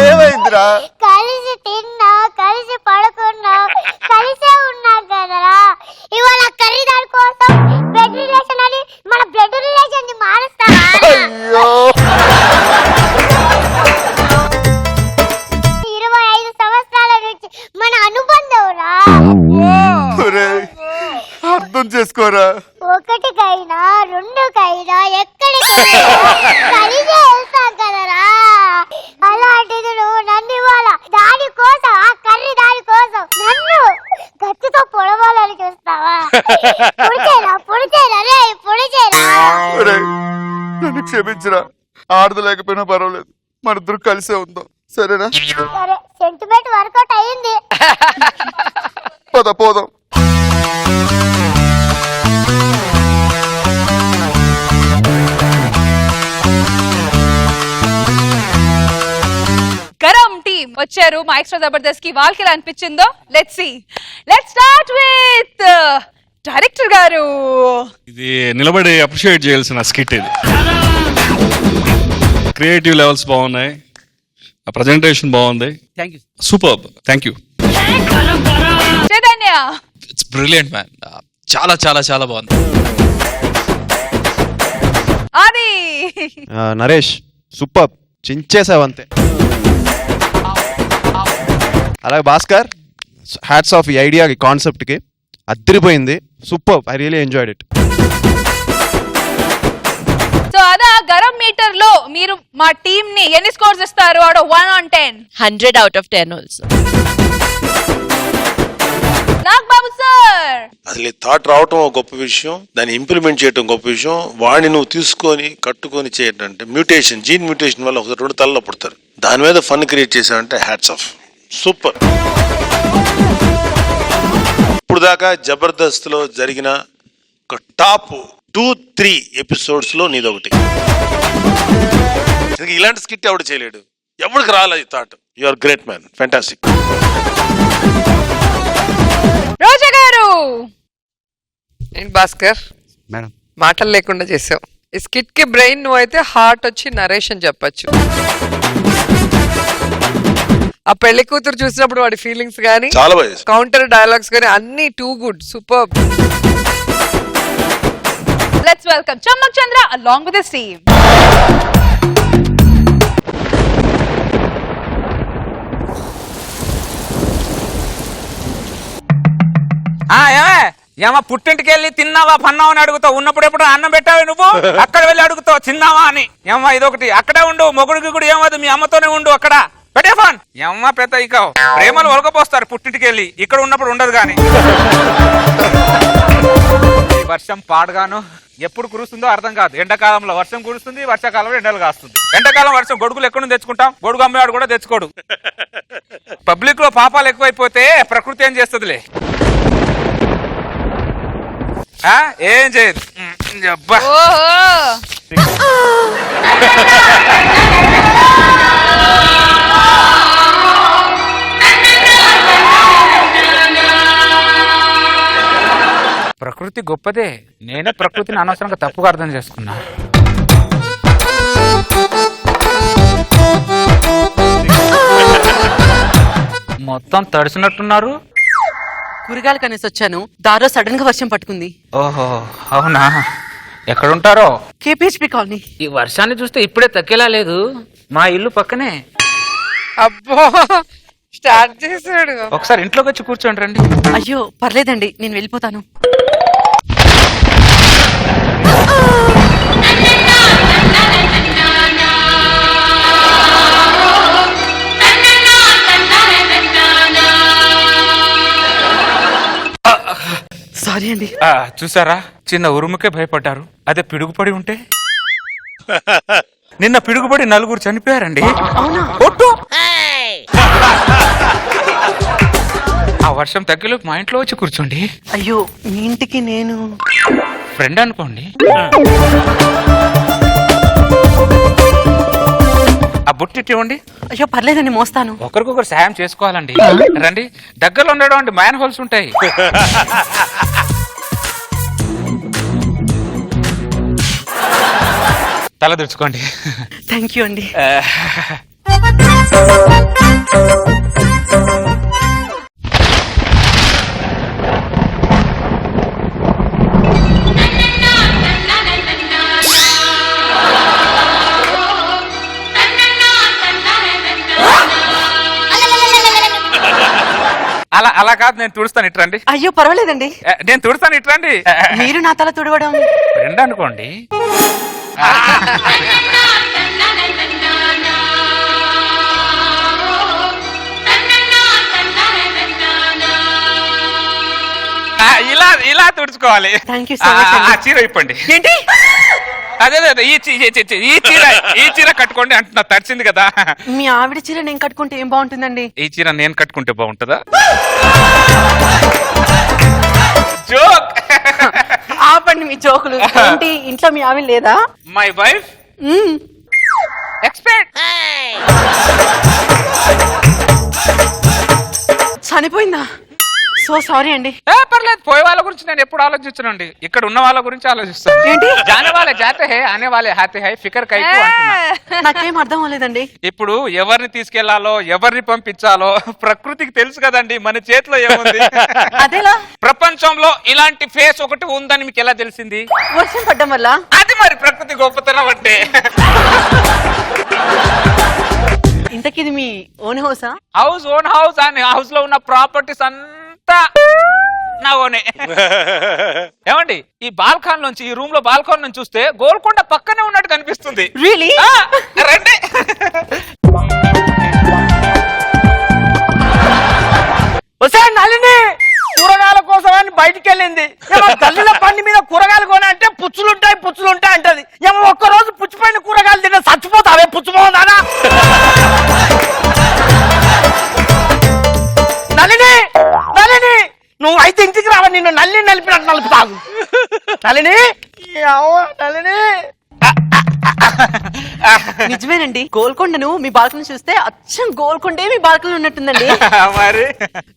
ఏమైందిరా? కలిసి తిన్నా కలిసి పడుకున్నా కలిసే ఉన్నా కదరా. ఇవాళ ఖరీదారు కోసం బ్లడ్ రిలేషన్ అని మన బ్లడ్ రిలేషన్ ని మారుస్తారా? అయ్యో అర్థం చేసుకోరా. ఒకటికైనా రెండుకైనా ఎక్కడికైనా కలిసి వెళ్తాం కదరా. అలాంటిది నువ్వు నన్ను ఇవాళ దానికోసం, ఆ కర్రీ దానికోసం నన్ను గట్టితో పొడవాలని చూస్తావా? పొడిచేరా రే, పొడిచేరా. ఒరేయ్, నన్ను క్షమించరా. ఆడదు లేకపోయినా పర్వాలేదు, మన ఇద్దరు కలిసే ఉందాం, సరేనా? సరే, సెంటిమెంట్ వర్కౌట్ అయ్యింది. పోదాం. గరం టీమ్ వచ్చారు మా ఎక్స్ట్రా జబర్దస్త్ కి. వాళ్ళకి ఎలా అనిపించిందో let's see. Let's start with director గారు. ఇది నిలబడి అప్రిషియేట్ చేయాల్సిన స్కిట్ ఇది. క్రియేటివ్ లెవెల్స్ బాగున్నాయి, ప్రజెంటేషన్ బాగుంది, super. Thank you. Chaitanya. It's brilliant man. చాలా చాలా చాలా బాగుంది. ఆది. నరేష్ సూపర్, చించేసావు అంతే. అలాగే భాస్కర్, హ్యాట్స్ ఆఫ్ ఈ ఐడియా, ఈ కాన్సెప్ట్ కి అద్దరిపోయింది. Super, I really enjoyed it. So Adah Garam metre లో మీరు మా టీమ్ ని ఎన్ని స్కోర్స్ ఇస్తారు? Out of 1 on 10. 100 out of 10 also. Nagababu sir. అసలు ఈ థాట్ రావటం ఒక గొప్ప విషయం, దాన్ని ఇంప్లిమెంట్ చేయడం గొప్ప విషయం. వాడిని నువ్వు తీసుకొని కట్టుకొని చేయడం అంటే మ్యూటేషన్, జీన్ మ్యూటేషన్ వల్ల ఒక 2 తలలో పుడతారు. దాని మీద ఫన్ క్రియేట్ చేశావంటే హ్యాట్స్ ఆఫ్, సూపర్. ఇప్పుడు దాకా జబర్దస్త్ లో జరిగిన ఒక టాప్ 2-3 ఎపిసోడ్స్ లో నీదొకటి. ఇలాంటి స్కిట్ ఎవడు చేయలేడు, ఎవరికి రాలేదు thought. You are great man, fantastic. Roja garu. ఏంటి భాస్కర్, మేడం మాటలు లేకుండా చేసావు. ఈ స్కిట్ కి బ్రెయిన్ నువ్వు అయితే, హార్ట్ వచ్చి నరేషన్ చెప్పచ్చు. ఆ పెళ్లి కూతురు చూసినప్పుడు వాడి ఫీలింగ్స్ గానీ, చాలా బాగా చేశావు. కౌంటర్ డైలాగ్స్ గానీ అన్ని too good, super. Let's welcome Chammak Chandra along with his team. ఏమా పుట్టింటికి వెళ్ళి తిన్నావా పన్నావా అని అడుగుతావు, ఉన్నప్పుడు ఎప్పుడు అన్నం పెట్టావు నువ్వు, అక్కడ వెళ్ళి అడుగుతావు తిన్నావా అని. ఏమా ఇదొకటి, అక్కడే ఉండు, మొగుడికి కూడా ఏమదు, మీ అమ్మతోనే ఉండు, అక్కడ పెట్టే ఫోన్. ఏమా పెద్ద ఇంకా ప్రేమలు ఒలకపోస్తారు పుట్టింటికి వెళ్ళి, ఇక్కడ ఉన్నప్పుడు ఉండదు. కానీ వర్షం పాడగాను ఎప్పుడు కురుస్తుందో అర్థం కాదు. ఎండాకాలంలో వర్షం కురుస్తుంది, వర్షాకాలంలో ఎండలు కాస్తుంది. ఎండాకాలం వర్షం గొడుగులు ఎక్కడ నుంచి తెచ్చుకుంటాం, గొడుగు అమ్మేవాడు కూడా తెచ్చుకోడు. పబ్లిక్ లో పాపాలు ఎక్కువైపోతే ప్రకృతి ఏం చేస్తుందిలే, ఏం చేయదు. ప్రకృతి గొప్పదే, నేనే ప్రకృతిని అనవసరంగా తప్పుగా అర్థం చేసుకున్నా. మొత్తం తడిసినట్టున్నారు. కూరగాయలు కనేసి వచ్చాను, దారో సడన్ గా వర్షం పట్టుకుంది. ఓహో అవునా, ఎక్కడుంటారో? KPHP colony. ఈ వర్షాన్ని చూస్తే ఇప్పుడే తగ్గేలా లేదు, మా ఇల్లు పక్కనే. అబ్బో స్టార్ట్ చేశాడు. ఒకసారి ఇంట్లోకి వచ్చి కూర్చోండి రండి. అయ్యో పర్లేదండి, నేను వెళ్ళిపోతాను. సారీ అండి. చూసారా, చిన్న ఉరుముకే భయపడ్డారు, అదే పిడుగుపడి ఉంటే నిన్న పిడుగుపడి 4 చనిపోయారండి. ఒట్టు. ఆ వర్షం తగ్గలోపు మా ఇంట్లో వచ్చి కూర్చోండి. అయ్యో మీ ఇంటికి నేను ఫ్రెండ్ అనుకోండి. ఆ బుట్టి ఇవ్వండి. అయ్యో పర్లేదండి, మోస్తాను. ఒకరికొకరు సాయం చేసుకోవాలండి. రండి, దగ్గరలో ఉండడం మ్యాన్ హోల్స్ ఉంటాయి. తల తెచ్చుకోండి. థ్యాంక్ యూ అండి. అలా అలా కాదు, నేను తుడుస్తాను, ఇట్రండి. అయ్యో పర్వాలేదండి, నేను తుడుస్తాను, ఇట్రండి. మీరు నా తల తుడవడం ఫ్రెండ్ అనుకోండి. ఇలా ఇలా తుడుచుకోవాలి. Thank you so much అండి. ఆ చీర ఇప్పండి. ఏంటి? అదే ఈ చీర కట్టుకోండి అంటున్నా, తడిచింది కదా. మీ ఆవిడ చీర నేను కట్టుకుంటే ఏం బాగుంటుందండి? ఈ చీర నేను కట్టుకుంటే బాగుంటుందా? జోక్. ఆపండి మీ జోకులు. ఏంటి ఇంట్లో మీ ఆవిడ లేదా? మై వైఫ్ ఎక్స్పెక్ట్ చనిపోయిందా? సో సారీ అండి. పర్లేదు, పోయే వాళ్ళ గురించి నేను ఎప్పుడు ఆలోచించనండి, ఇక్కడ ఉన్న వాళ్ళ గురించి ఆలోచిస్తాను. ఏంటి? జానే వాళ్ళే జాతే హై, ఆనే వాళ్ళే హాతే హై, ఫికర్ కైకు అంటున్నా. నాకేం అర్థం అవ్వలేదండి. ఇప్పుడు ఎవరిని తీసుకెళ్లాలో ఎవరిని పంపించాలో ప్రకృతికి తెలుసు కదండి, మన చేతిలో ఏముంది? అదేలా? ప్రపంచంలో ఇలాంటి ఫేస్ ఒకటి ఉందని మీకు ఎలా తెలిసింది? వర్షం పడ్డం వల్ల. అది మరి ప్రకృతి గొప్పతనం అంటే. ఇంతకీ ఇది మీ ఓన్ హౌసా? హౌస్, ఓన్ హౌస్ అని హౌస్ లో ఉన్న ప్రాపర్టీస్ అంతా నా ఓనే. ఏమండి, ఈ బాల్కాన్ నుంచి, ఈ రూమ్ లో బాల్కాన్ నుంచి చూస్తే గోల్కొండ పక్కనే ఉన్నట్టు కనిపిస్తుంది. రియలీ? రండి. నలిని కూరగాయల కోసం అని బయటికి వెళ్ళింది. తల్లిల పండి మీద కూరగాయలు కొని అంటే పుచ్చులుంటాయి అంటది. ఏమో ఒక్కరోజు పుచ్చిపోయిన కూరగాయలు తిన్న చచ్చిపోతావే పుచ్చిపోదానా? నలిని నలిని నువ్వు అయితే ఇంటికి రావ, నిన్ను నలిపినట్టు నలుపుతావు. నలిని నలిని. నిజమేనండి, గోల్కొండను మీ బాల్కనీ చూస్తే అచ్చం గోల్కొండే మీ బాల్కనీ ఉన్నట్టుందండి. మరి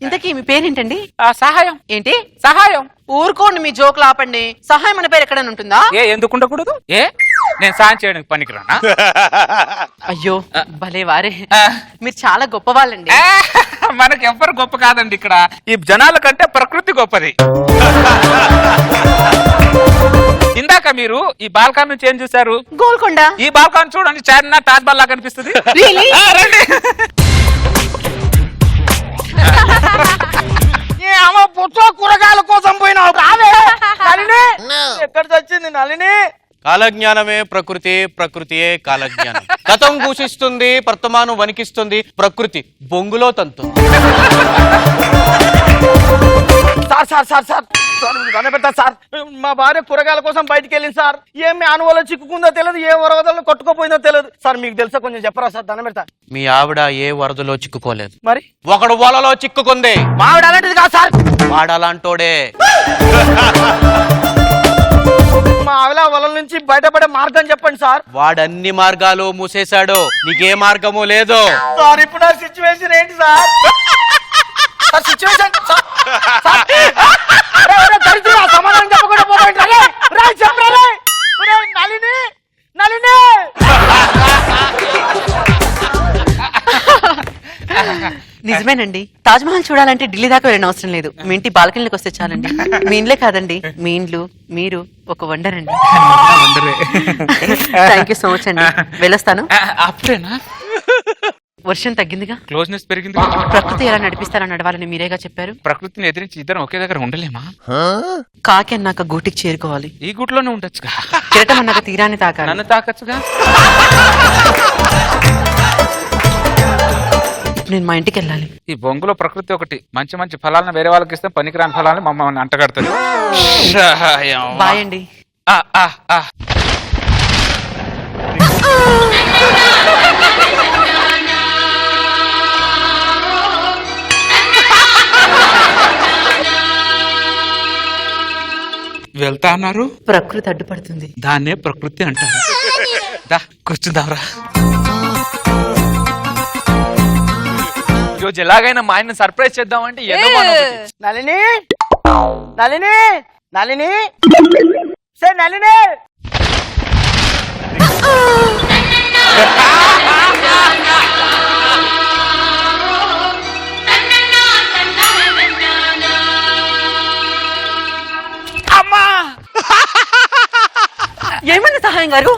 ఇంతకీ మీ పేరేంటండి? సహాయం. ఏంటి సహాయం? ఊరుకోండి, మీ జోకులు ఆపండి. సహాయం అనే పేరు ఎక్కడైనా ఉంటుందా? ఎందుకు ఉండకూడదు? నేను సాయం చేయడానికి పనికిరానా? అయ్యో భలే వారే, మీరు చాలా గొప్ప వాళ్ళండి. మనకి ఎవ్వరు గొప్ప కాదండి, ఇక్కడ ఈ జనాల కంటే ప్రకృతి గొప్పది. ఇందాక మీరు ఈ బాల్కాన్ నుంచి ఏం చూసారు? గోల్కొండ. ఈ బాల్కాన్ చూడండి, చార్మినార్, తాజ్ మహల్ లా కనిపిస్తుంది. రండి. పుట్ట కూరగాయల కోసం పోయినావు రావే. నలిని ఎక్కడ చచ్చింది నలిని? కాలజ్ఞానమే ప్రకృతి, ప్రకృతియే కాలజ్ఞానం. గతం కూషిస్తుంది, వర్తమానం వణికిస్తుంది, ప్రకృతి బొంగులో తంతు. సార్ కనబెట్టా సార్, మా భార్య కూరగాయల కోసం బయటికి వెళ్ళింది సార్. ఏమి అనువలో చిక్కుకుందో తెలియదు, ఏ వరదల్లో కొట్టుకోపోయిందో తెలియదు సార్. మీకు తెలుసా, కొంచెం చెప్పరా సార్? దండం పెడతా. మీ ఆవిడ ఏ వరదలో చిక్కుకోలేదు, మరి ఒకడు వలలో చిక్కుకుంది. మా ఆవిడ అలాంటిది కాదు సార్. వాడలాంటోడే. మా ఆవిడ వలల నుంచి బయటపడే మార్గం చెప్పండి సార్. వాడన్ని మార్గాలు మూసేశాడు, నీకే మార్గము లేదు. సార్ ఇప్పుడు నా సిచ్యువేషన్ ఏంటి సార్? సిచ్యువేషన్ సమాధానం చెప్పకుండా నలిని నలిని. నిజమేనండి, తాజ్ మహల్ చూడాలంటే ఢిల్లీ దాకా వెళ్ళిన అవసరం లేదు, మీ ఇంటి బాల్కనీలోకి వస్తే చాలండి. మీ ఇండ్లే కాదండి, మీ ఇండ్లు మీరు ఒక వండర్ అండి. థ్యాంక్ యూ సో మచ్ అండి, వెళ్ళొస్తాను. అప్పుడేనా? వర్షం తగ్గిందిగా, క్లోజ్నెస్ పెరిగింది. ప్రకృతి ఎలా నడిపిస్తారని నడవాలని మీరేగా చెప్పారు. ప్రకృతిని ఎదిరించి ఇద్దరం ఒకే దగ్గర ఉండలేమా? కాకి అన్నాక గూటికి చేరుకోవాలి. ఈ గుట్లోనే ఉండొచ్చుగా. కిరటం అన్నాక తీరాన్ని తాకాలి. నన్ను తాకచ్చుగా. నేను మా ఇంటికి వెళ్ళాలి. ఈ బొంగులో ప్రకృతి ఒకటి మంచి మంచి ఫలాలను వేరే వాళ్ళకి ఇస్తే పనికిరాని ఫలాలను మమ్మల్ని అంటగడుతుంది. బాయ్ అండి. వెళ్తా అన్నారు, ప్రకృతి అడ్డుపడుతుంది. దాన్నే ప్రకృతి అంటారు. దా కూర్చుందాంరా. ఈరోజు ఎలాగైనా మా ఆయన సర్ప్రైజ్ చేద్దామంటే ఏదో నలిని నలిని నలిని సే నలిని. ఏమైంది సహాయం గారు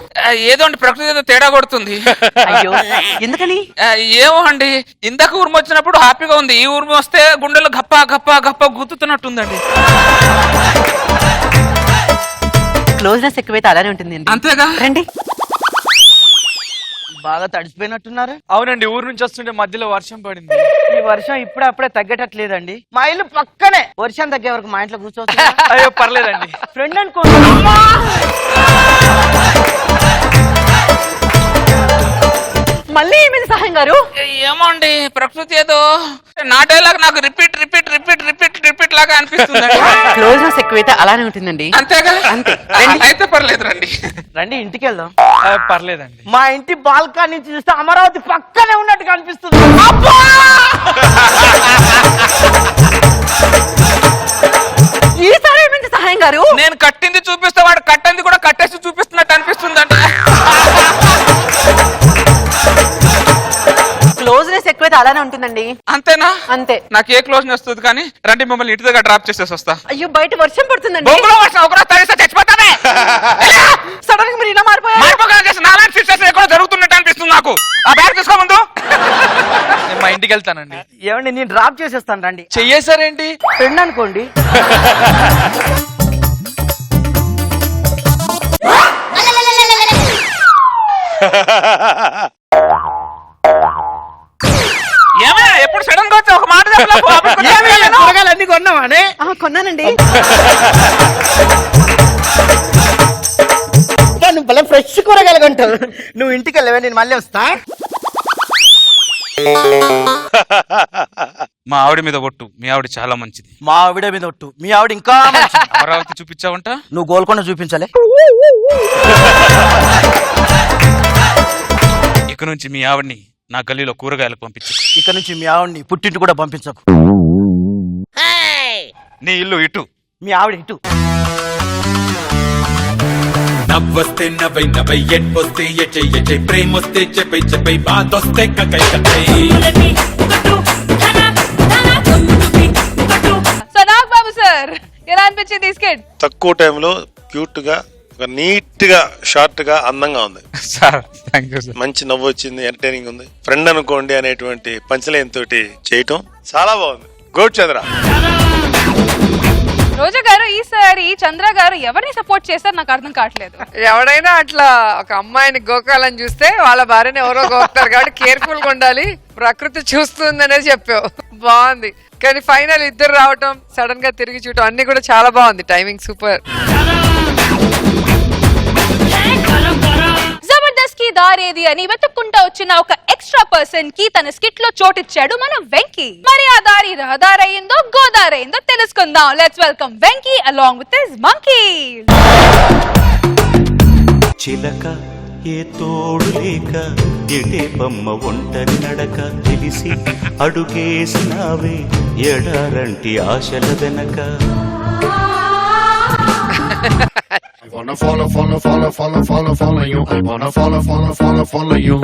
ఏదో అండి ప్రకృతి ఏదో తేడా కొడుతుంది. అయ్యో ఎందుకని? ఏమో అండి, ఇందాక ఊర్మి వచ్చినప్పుడు హ్యాపీగా ఉంది, ఈ ఊర్మి వస్తే గుండెలు గప్ప గప్ప గప్ప గుర్తుతున్నట్టుందండి. క్లోజ్నెస్ ఎక్కువైతే అలానే ఉంటుంది. అంతేగా రండి. బాగా తడిసిపోయినట్టున్నారు. అవునండి, ఊరు నుంచి వస్తుంటే మధ్యలో వర్షం పడింది. ఈ వర్షం ఇప్పుడే తగ్గేటట్లేదండి. మా ఇల్లు పక్కనే, వర్షం తగ్గే వరకు మా ఇంట్లో కూర్చోవచ్చు. అయ్యో పర్లేదండి. ఫ్రెండ్ అనుకోండి. మళ్ళీ ఏమైంది సహాయం గారు? ఏమో అండి, ప్రకృతి ఏదో నా డైలాగ్ నాకు repeat repeat repeat repeat repeat లాగా అనిపిస్తుంది. క్లోజ్నెస్ ఎక్కువైతే అలానే ఉంటుందండి. అంతేగా? అంతే. అయితే పర్లేదు రండి. రండి ఇంటికి వెళ్దాం. పర్లేదండి. మా ఇంటి బాల్కనీ నుంచి చూస్తే అమరావతి పక్కనే ఉన్నట్టుగా అనిపిస్తుంది. ఈసారి ఏమైంది సహాయం గారు? నేను కట్టింది చూపిస్తే వాడు కట్టింది కూడా కట్టేసి చూపిస్తున్నట్టు అనిపిస్తుందండి. క్లోజ్నెస్ ఎక్కువైతే అలానే ఉంటుందండి. అంతేనా? అంతే. నాకు ఏ క్లోజ్ వస్తుంది కానీ రండి మిమ్మల్ని ఇంటి దగ్గర డ్రాప్ చేసేసి వస్తా. అయ్యో బయట వర్షం పడుతుందండి. బొంగులో వర్షం ఒకరోజు తడిస్తే చచ్చిపోతానే. సడన్ గా మీరు ఇలా మారిపోయారు. నాలాంటి సిచ్యువేషన్ ఎక్కడో జరుగుతున్నట్టు అనిపిస్తుంది నాకు. ఆ బ్యాగ్ తీసుకో ముందు. నేను మా ఇంటికి వెళ్తానండి. ఏమండి నేను డ్రాప్ చేసేస్తాను రండి. చెయ్యేసారేంటి? ఫ్రెండ్ అనుకోండి. ఏమైనా ఎప్పుడు సడన్ గా వచ్చి ఒక మాట కూరగాయలు అన్ని కొన్నావానే? కొన్నానండి. నువ్వు భలే ఫ్రెష్ కూరగాయలు కొంటావు. నువ్వు ఇంటికి వెళ్ళవే, నేను మళ్ళీ వస్తా. మా ఆవిడ మీద ఒట్టు, మీ ఆవిడ చాలా మంచిది. మా ఆవిడ మీద ఒట్టు, మీ ఆవిడ ఇంకా మంచిది. అమరావతి చూపించావంట? నువ్వు గోల్కొండ చూపించాలి. ఇక నుంచి మీ ఆవిడ్ని నా గల్లీలో కూరగాయలకు పంపించు. ఇక నుంచి మీ ఆవిడ్ని పుట్టింటి కూడా పంపించకు. నీ ఇల్లు ఇటు, మీ ఆవిడ ఇటు. నవ్వొస్తే నవ్వై నవ్వై ఎడ్పొస్తే ఎచై ఎచై ప్రేమొస్తే చెప్పై చెప్పై బాధొస్తే కకై కకై. సో నాగబాబు సార్ ఎలా అనిపించింది ఈ స్కిట్? తక్కువ టైంలో క్యూట్ గా, నీట్ గా, షార్ట్ గా, అందంగా ఉంది సార్. Thank you sir. మంచి నవ్వు వచ్చింది, ఎంటర్టైనింగ్ ఉంది. ఫ్రెండ్ అనుకోండి అనేటువంటి పంచలైన్ తోటి చేయటం చాలా బాగుంది. గుడ్ చంద్ర. రోజా గారు ఈసారి చంద్ర గారు ఎవరిని సపోర్ట్ చేశారు నాకు అర్థం కావట్లేదు. ఎవడైనా అట్లా ఒక అమ్మాయిని గోకాలని చూస్తే వాళ్ళ భార్యని ఎవరో గోకుతారు కాబట్టి కేర్ఫుల్ గా ఉండాలి. ప్రకృతి చూస్తుందనే చెప్పావు, బాగుంది. కానీ ఫైనల్ ఇద్దరు రావటం, సడన్ గా తిరిగి చూడటం అన్ని కూడా చాలా బాగుంది. Timing super. జబర్దస్త్ కి దారేది అని వెతుక్కుంటా వచ్చిన ఒక ఎక్స్ట్రా పర్సన్ కి తన స్కిట్ లో చోటిచ్చాడు మన వెంకీ. మరి ఆ దారి రహదారయిందో గోదారయిందో తెలుసుకుందాం. Let's welcome Venky along with his monkey. చిలక ఏ తోడు లేక ఎటే బొమ్మ ఒంటరి నడక తెలిసి అడుగేసినావే ఎడారంటి ఆశల వెనక. I wanna follow you. I wanna follow you. I wanna follow you.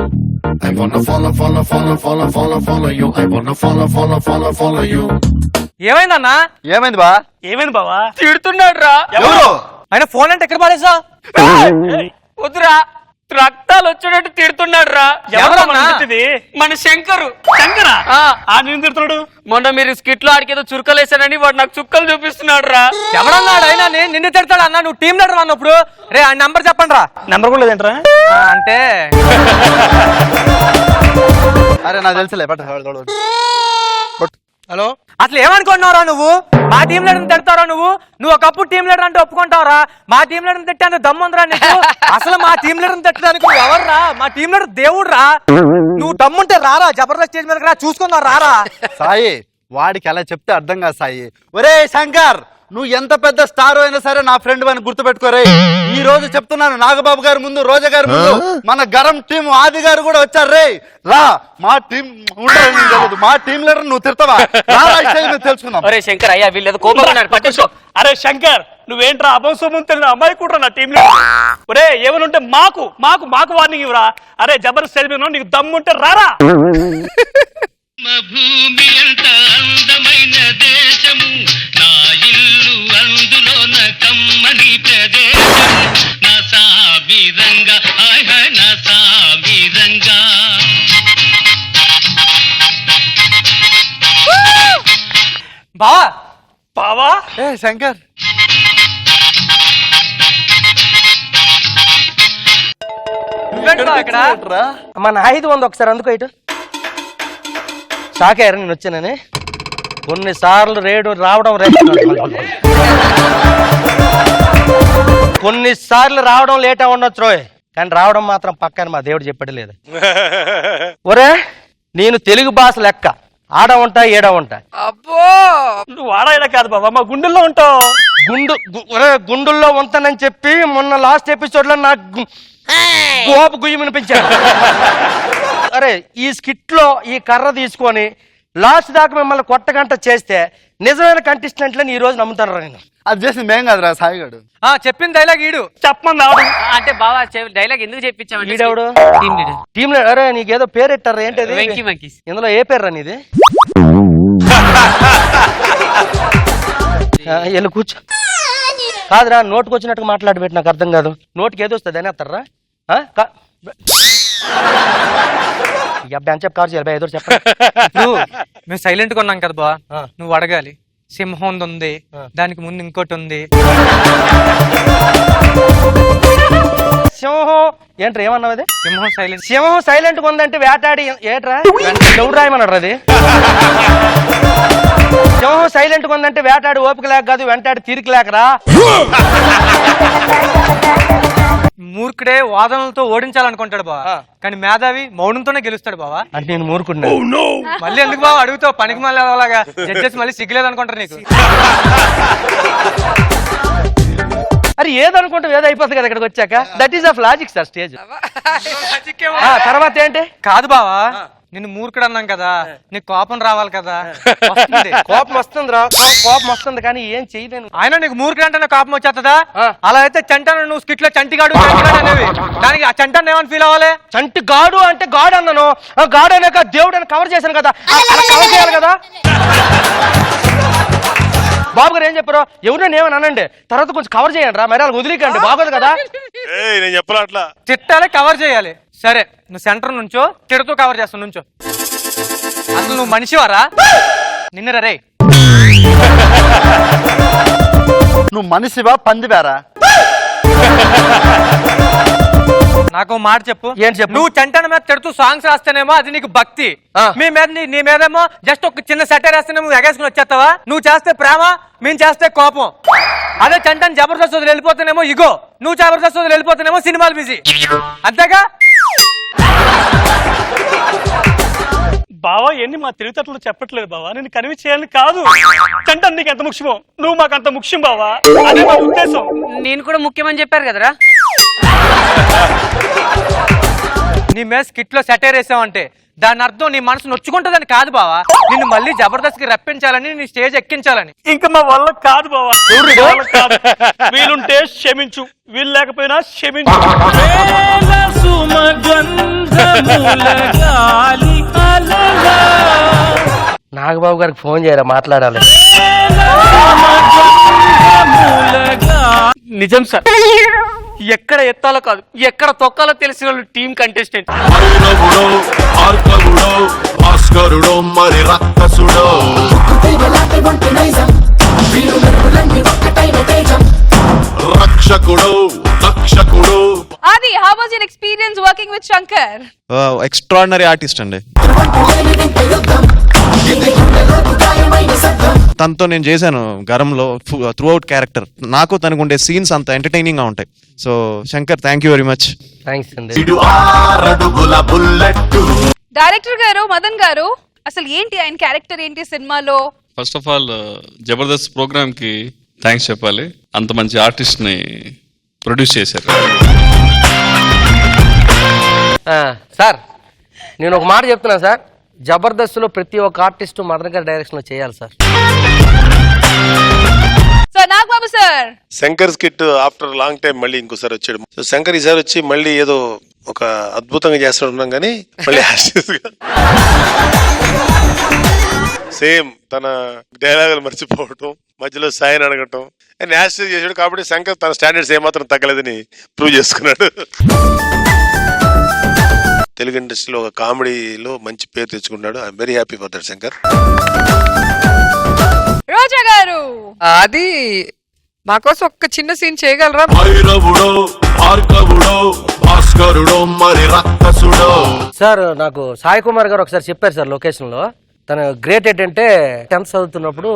I wanna follow you. ఏమైందన్నా? ఏమైంది బా? ఏమైంది బావా? తిడుతున్నాడు రా. ఎవరు? ఆయన ఫోన్ అంటే ఎక్కడ పారేసా? వద్దురా, రక్తాలు వచ్చేటట్టు తిడుతున్నాడు రా. మన శంకరు. శంకరా? ఆయన తిడుతున్నాడు. మొన్న మీరు స్కిట్ లో ఆడికేదో చురుకలేసానని వాడు నాకు చుక్కలు చూపిస్తున్నాడు రా. ఎవడన్నాడు? అయినా నిన్ను తిడతాడు అన్న. నువ్వు టీం లీడర్ అన్నప్పుడు రే ఆ నంబర్ చెప్పండి రా. నెంబర్ కూడా లేదంటరా? అంటే అరే నాకు తెలుసులే. హలో, అసలు ఏమనుకుంటున్నావురా నువ్వు? మా టీం లీడర్ తిడతారా నువ్వు? నువ్వు ఒకప్పుడు టీం లీడర్ అంటే ఒప్పుకుంటావురా? మా టీం లీడర్ తిట్టాను దమ్ముందిరా నీకు? అసలు మా టీం లీడర్ తిట్టడానికి నువ్వు ఎవర్రా? మా టీం లీడర్ దేవుడు రా. నువ్వు దమ్ముంటే రారా, జబర్దస్త్ స్టేజ్ మీదకి రా, చూసుకుందాం రారా. సాయి వాడికి అలా చెప్తే అర్థం కాదు సాయి. ఒరే శంకర్, నువ్వు ఎంత పెద్ద స్టార్ అయినా సరే నా ఫ్రెండ్ అని గుర్తుపెట్టుకోరే. ఈ రోజు చెప్తున్నాను, నాగబాబు గారి ముందు, రోజా గారి ముందు, మన గరం టీం ఆది గారు కూడా వచ్చారు. రే రా, మా టీం ఉండదు, మా టీం లీడర్ నువ్వు తిడతావా? తెలుసుకుందాం. అరే శంకర్ అయ్యా, వీళ్ళు కోపం పట్టించు. అరే శంకర్, నువ్వేంట్రా అభంశోభం తెలియని అమ్మాయి కూడా నా టీంలో? ఒరే ఏమైనా ఉంటే మాకు మాకు మాకు వార్నింగ్ ఇవ్వరా. అరే జబర్దస్త్ స్టేజ్ మీద నీకు దమ్ముంటే రారా. భూమి అంత అందమైన దేశము, నా ఇల్లు అందులో కమ్మని ప్రదేశము, నా సామిర శంకర్ అక్కడ మన 500 ఒకసారి అందుకో ఇటు షాక్ అయ్యారు నేను వచ్చానని. కొన్నిసార్లు రేడు రావడం కొన్నిసార్లు రావడం లేట్ అయి ఉండొచ్చు రోయ్, కానీ రావడం మాత్రం పక్కన మా దేవుడు చెప్పడం లేదు. ఒరే నేను తెలుగు భాష లెక్క ఆడ ఉంటా ఏడ ఉంటా. అబ్బో నువ్వు ఆడ కాదు బాబా, మా గుండెల్లో ఉంటావు. గుండుల్లో ఉంటానని చెప్పి మొన్న లాస్ట్ ఎపిసోడ్ లో నాకు గోపు గుయ్యి వినిపించాడు. అరే ఈ స్కిట్ లో ఈ కర్ర తీసుకొని లాస్ట్ దాకా మిమ్మల్ని కొట్టగంట చేస్తే నిజమైన కంటెస్టెంట్లని ఈ రోజు నమ్ముతాను నేను. అది చేసింది మేం కాదురా సాయిగాడు. చెప్పిన డైలాగ్ ఈడు చెప్పమని రావడం అంటే బావా డైలాగ్ ఎందుకు చెప్పించామంటే ఈడెవడు టీమ్ లీడర్. అరే నీకేదో పేరు పెట్టారా ఏంటి ఇందులో ఏ పేరు రా నీది? వెళ్ళి కూర్చో. కాదురా నోటుకు వచ్చినట్టుగా మాట్లాడబెట్టి నాకు అర్థం కాదు. నోటికి ఏదో వస్తుంది అని అత్తారా? చెప్పి కారు చేయాలి ఏదో చెప్పండి. మేము సైలెంట్ గా ఉన్నాం కదా బా, నువ్వు అడగాలి. సింహం ఉంది, దానికి ముందు ఇంకోటి ఉంది. సింహం ఏంట్రా ఏమన్నావు? అది సింహం సైలెంట్ గా ఉందంటే వేటాడి ఏట్రా ఎవడు రాయమన్నాడు? అది సింహం సైలెంట్ గా ఉందంటే వేటాడి ఓపిక లేక కాదు, వెంటాడి తీరిక లేకరా. మూర్ఖుడే వాదనలతో ఓడించాలనుకుంటాడు బావా, కానీ మేధావి మౌనంతోనే గెలుస్తాడు బావా. అంటే నేను మూర్ఖుడినా? మళ్ళీ ఎందుకు బావా అడుగుతావు? పనికి మళ్ళీ అలాగా జడ్జెస్ మళ్ళీ సిగ్గులేదు అనుకుంటారు నీకు. అరే ఏదనుకుంటే ఏదో అయిపోతుంది కదా ఇక్కడికి వచ్చాక. That is of logic sir stage. తర్వాత ఏంటి? కాదు బావా, నిన్ను మూర్ఖుడు అన్నాం కదా, నీకు కోపం రావాలి కదా. కోపం వస్తుంది రా, కోపం వస్తుంది కానీ ఏం చేయలేను. ఆయన నీకు మూర్ఖుడు అంటే కోపం వచ్చేస్తుందా? అలా అయితే చంటాను నువ్వు స్కిట్ లో చంటిగాడు అనేవి, దానికి ఆ చంటాన్ని ఏమని ఫీల్ అవ్వాలి? చంటి గాడు అంటే గాడు అన్నాను, గాడు అనేక దేవుడు అని కవర్ చేశాను కదా, కవర్ చేయాలి కదా. బాబు గారు ఏం చెప్పారు? ఎవరైనా ఏమని అనండి, తర్వాత కొంచెం కవర్ చేయండి రా, మరి అలా వదిలేకండి, బాగోదు కదా. నేను చెప్పలా అట్లా తిట్టాలి, కవర్ చేయాలి. సరే నువ్వు సెంటర్ నుంచో తిడుతూ కవర్ చేస్తావు నుంచో. అసలు నువ్వు మనిషివారా? నిన్నరా రే నువ్వు మనిషివా పందివారా? నాకు మాట చెప్పు. ఏం చెప్పు? నువ్వు చంటన మీద తిడుతూ సాంగ్స్ రాస్తేనేమో అది నీకు భక్తి, మీ మీద నీ మీదేమో జస్ట్ ఒక చిన్న సెటర్ వేస్తేనేమో ఎగేసుకుని వచ్చేస్తావా? నువ్వు చేస్తే ప్రేమ, మేము చేస్తే కోపం. అదే చంటని జబర్దస్త్ వదిలి వెళ్ళిపోతేనేమో ఇగో, నువ్వు జబర్దస్త్ వదిలి వెళ్ళిపోతేనేమో సినిమాలు బిజీ. అంతేగా బావా ఎన్ని మా తెలివితేటలు చెప్పట్లేదు బావా, నేను కన్విన్స్ చేయాలని కాదు. చంట నీకు ఎంత ముఖ్యమో నువ్వు మాకు అంత ముఖ్యం బావా, అదే మా ఉద్దేశం. నేను కూడా ముఖ్యమని చెప్పారు కదరా. నీ మీద స్కిట్ లో సెటైర్ వేసావంటే దాని అర్థం నీ మనసు నొచ్చుకుంటుందని కాదు బావా, నిన్ను మళ్ళీ జబర్దస్త్ కి రప్పించాలని, నీ స్టేజ్ ఎక్కించాలని. ఇంకా మా వల్ల కాదు బావా, వీలుంటే క్షమించు, వీలు లేకపోయినా క్షమించు. నాగబాబు గారికి ఫోన్ చేయరా, మాట్లాడాలి. నిజం సార్, ఎక్కడ ఎత్తాలో కాదు ఎక్కడ తొక్కాలో తెలిసిన టీం కంటెస్టెంట్. మరి రక్కసుడో రక్షకుడో రక్షకుడో. Adi, how was your experience working with Shankar? Extraordinary artist అండి. తనతో నేను చేశాను గరంలో త్రూ అవుట్ క్యారెక్టర్. నాకు తనకు ఉండే సీన్స్ అంత ఎంటర్టైనింగ్ గా ఉంటాయి. So Shankar thank you very much. Thanks అండి. డైరెక్టర్ గారు మదన్ గారు, అసలు ఏంటి ఆయన క్యారెక్టర్ ఏంటి సినిమాలో? First of all Jabardasth programme కి థ్యాంక్స్ చెప్పాలి. అంత మంచి ఆర్టిస్ట్ ని ప్రొడ్యూస్ చేశారు. సార్ నేను ఒక మాట చెప్తున్నా సార్, జబర్దస్త్ లో ప్రతి ఒక్క ఆర్టిస్ట్ మదన్ గారి డైరెక్షన్ లో చేయాలి sir. Sir Nagababu sir, Shankar skit after long time మళ్ళీ ఇంకోసారి వచ్చాడు. సో శంకర్ ఈసారి వచ్చి మళ్ళీ ఏదో ఒక అద్భుతంగా చేస్తున్నాం కానీ మళ్ళీ సేమ్ తన డైలాగులు మర్చిపోవటం, మధ్యలో సాయిని అడగటం అండ్ యాస్టేజ్ చేసాడు. కాబట్టి శంకర్ తన స్టాండర్డ్స్ ఏమాత్రం తగ్గలేదని ప్రూవ్ చేసుకున్నాడు. తెలుగు ఇండస్ట్రీలో ఒక కామెడీలో మంచి పేరు తెచ్చుకున్నాడు. I'm very happy for that Shankar. Roja garu అది మా కోసం ఒక్క చిన్న సీన్ చేయగలరా? భైరవుడో భార్గవుడో భాస్కరుడో మరి రక్కసుడో. సార్ నాకు సాయి కుమార్ గారు ఒకసారి చెప్పారు సార్ లొకేషన్ లో. తన గ్రేట్ ఏంటంటే 10th చదువుతున్నప్పుడు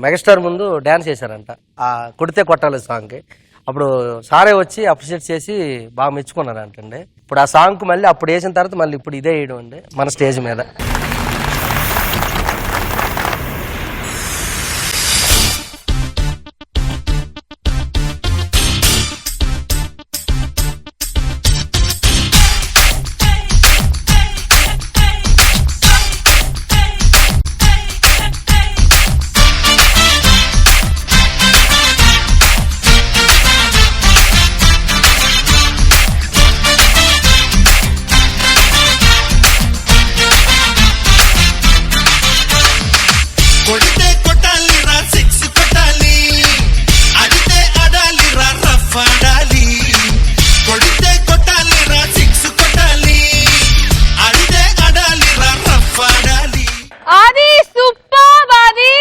మెగాస్టార్ ముందు డాన్స్ చేశారంట ఆ కొడితే కొట్టాలి సాంగ్ కి. అప్పుడు సారే వచ్చి అప్రిషియేట్ చేసి బాగా మెచ్చుకున్నారంటండి. ఇప్పుడు ఆ సాంగ్ కు మళ్ళీ అప్పుడు వేసిన తర్వాత మళ్ళీ ఇప్పుడు ఇదే వేయడం అండి మన స్టేజ్ మీద. కొడితే కొట్టాలి రా సిక్స్ కొట్టాలి, అడితే అడాలి రా రఫ్ ఆడాలి. కొడితే కొట్టాలి రా సిక్స్ కొట్టాలి, అడితే అడాలి రా రఫ్ ఆడాలి. అది సూపర్. అది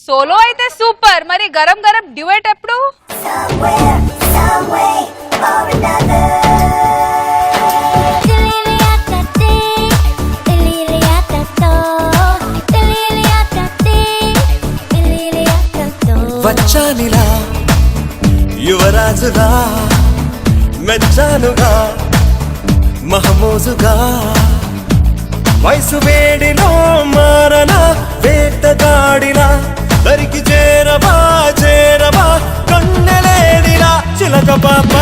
సోలో అయితే సూపర్, మరి గరం గరం డ్యూయట్ ఎప్పుడు? వచ్చానిలా యువరాజుగా మెచ్చానుగా మహమూజుగా, వయసు వేడిలో మారన వేటగాడిలా, దరికి చేరవా చేరవా కన్నెలేడిలా. చిలక పాప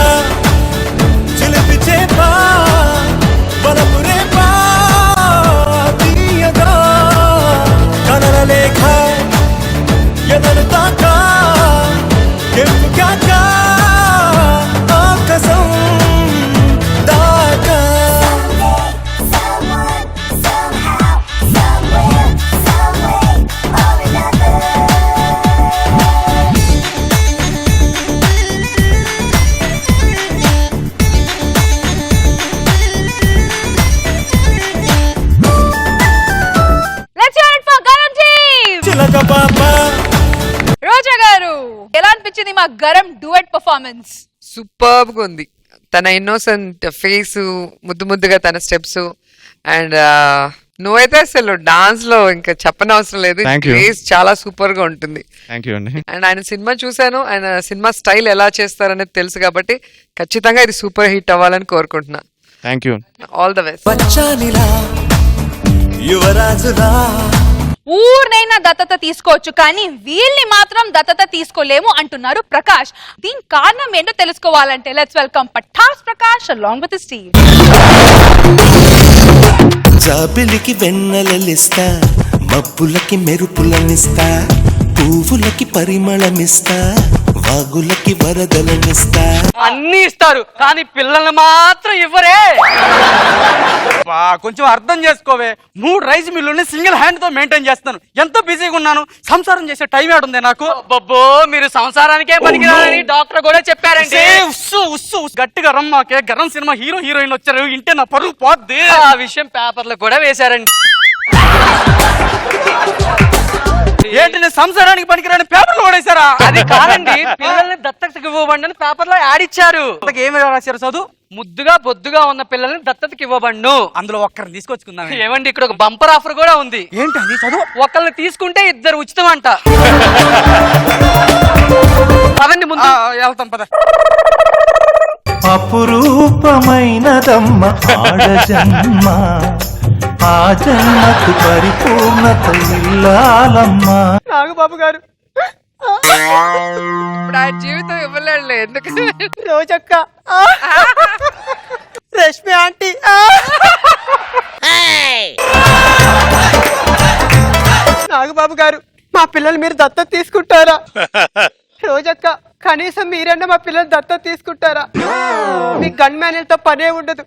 చిలిపి చేప బలపు రేపా తీయగా కనల లేఖ ఎదను తాకా కెంపు కాక ఆకాశం దాకా. Let's hear it for Garam team. చిలక పాప. రోజా గారు ఎలా అనిపించింది మా గరం డ్యూయట్ పర్ఫార్మెన్స్? సూపర్ గా ఉంది. తన ఇన్నోసెంట్ ఫేస్, ముద్దు ముద్దుగా తన స్టెప్స్, అండ్ నువ్వైతే అసలు డాన్స్ లో ఇంకా చెప్పనవసరం లేదు. Thank you. ఫేస్ చాలా సూపర్ గా ఉంటుంది. థ్యాంక్ యూ అండి. అండ్ ఆయన సినిమా చూశాను, ఆయన సినిమా స్టైల్ ఎలా చేస్తారనేది తెలుసు కాబట్టి ఖచ్చితంగా ఇది సూపర్ హిట్ అవ్వాలని కోరుకుంటున్నా. Thank you. All the best. వచ్చానిలా యువరాజులా. ఊరినైనా దత్తత తీసుకోవచ్చు, కానీ వీళ్ళని మాత్రం దత్తత తీసుకోలేము అంటున్నారు ప్రకాష్. దీని కారణం ఏంటో తెలుసుకోవాలంటే let's welcome Patas Prakash along with his team. జాబిలికి వెన్నెలలిస్తా, మబ్బులకి మెరుపులనిస్తా, పువ్వులకి పరిమళమిస్తా, వాగులకి వరదలనిస్తా. అన్ని ఇస్తారు కానీ పిల్లల్ని మాత్రం ఇవ్వరే. కొంచెం అర్థం చేసుకోవే. 3 రైస్ మిల్లుని సింగిల్ హ్యాండ్ తో మెయింటైన్ చేస్తాను. ఎంతో బిజీగా ఉన్నాను. సంసారం చేసే టైం ఏడుంది నాకు. బొబ్బో మీరు సంసారానికే పనికిరాని డాక్టర్ కూడా చెప్పారండి. ఉస్సు ఉస్సు గట్టిగా రమ్మాకే. గరం సినిమా హీరో హీరోయిన్ వచ్చారు, ఇంటే నా పరువు పోద్ది. ఆ విషయం పేపర్లో కూడా వేశారండి. ఏంటి నేను సంసారానికి పనికిరాని పేపర్లో పడేశారా? అది కాదండి, పిల్లల్ని దత్తతకి ఇవ్వబండి అని పేపర్లో యాడ్ ఇచ్చారు. ఏమి రాశారు చదువు? ముద్దుగా బొద్దుగా ఉన్న పిల్లల్ని దత్తతకి ఇవ్వబండు. అందులో ఒక్కరిని తీసుకొచ్చుకుందాం. ఏమండి ఇక్కడ ఒక బంపర్ ఆఫర్ కూడా ఉంది. ఏంటండి చదువు? ఒకళ్ళని తీసుకుంటే 2 ఉచితం అంట. పదండి ముందు వెళ్తాం పద. అపురూపమైనదమ్మ ఆడజన్మ, ఆ జన్మకు పరిపూర్ణత ఇల్లాలమ్మా. నాగబాబు గారు ఇప్పుడు ఆయన జీవితం ఇవ్వలేడులే. ఎందుకు? రోజక్క, రష్మి ఆంటీ, నాగబాబు గారు మా పిల్లలు మీరు దత్తత తీసుకుంటారా? రోజక్క కనీసం మీరన్నా మా పిల్లలు దత్తత తీసుకుంటారా? మీ గన్ మ్యాన్లతో పనే ఉండదు.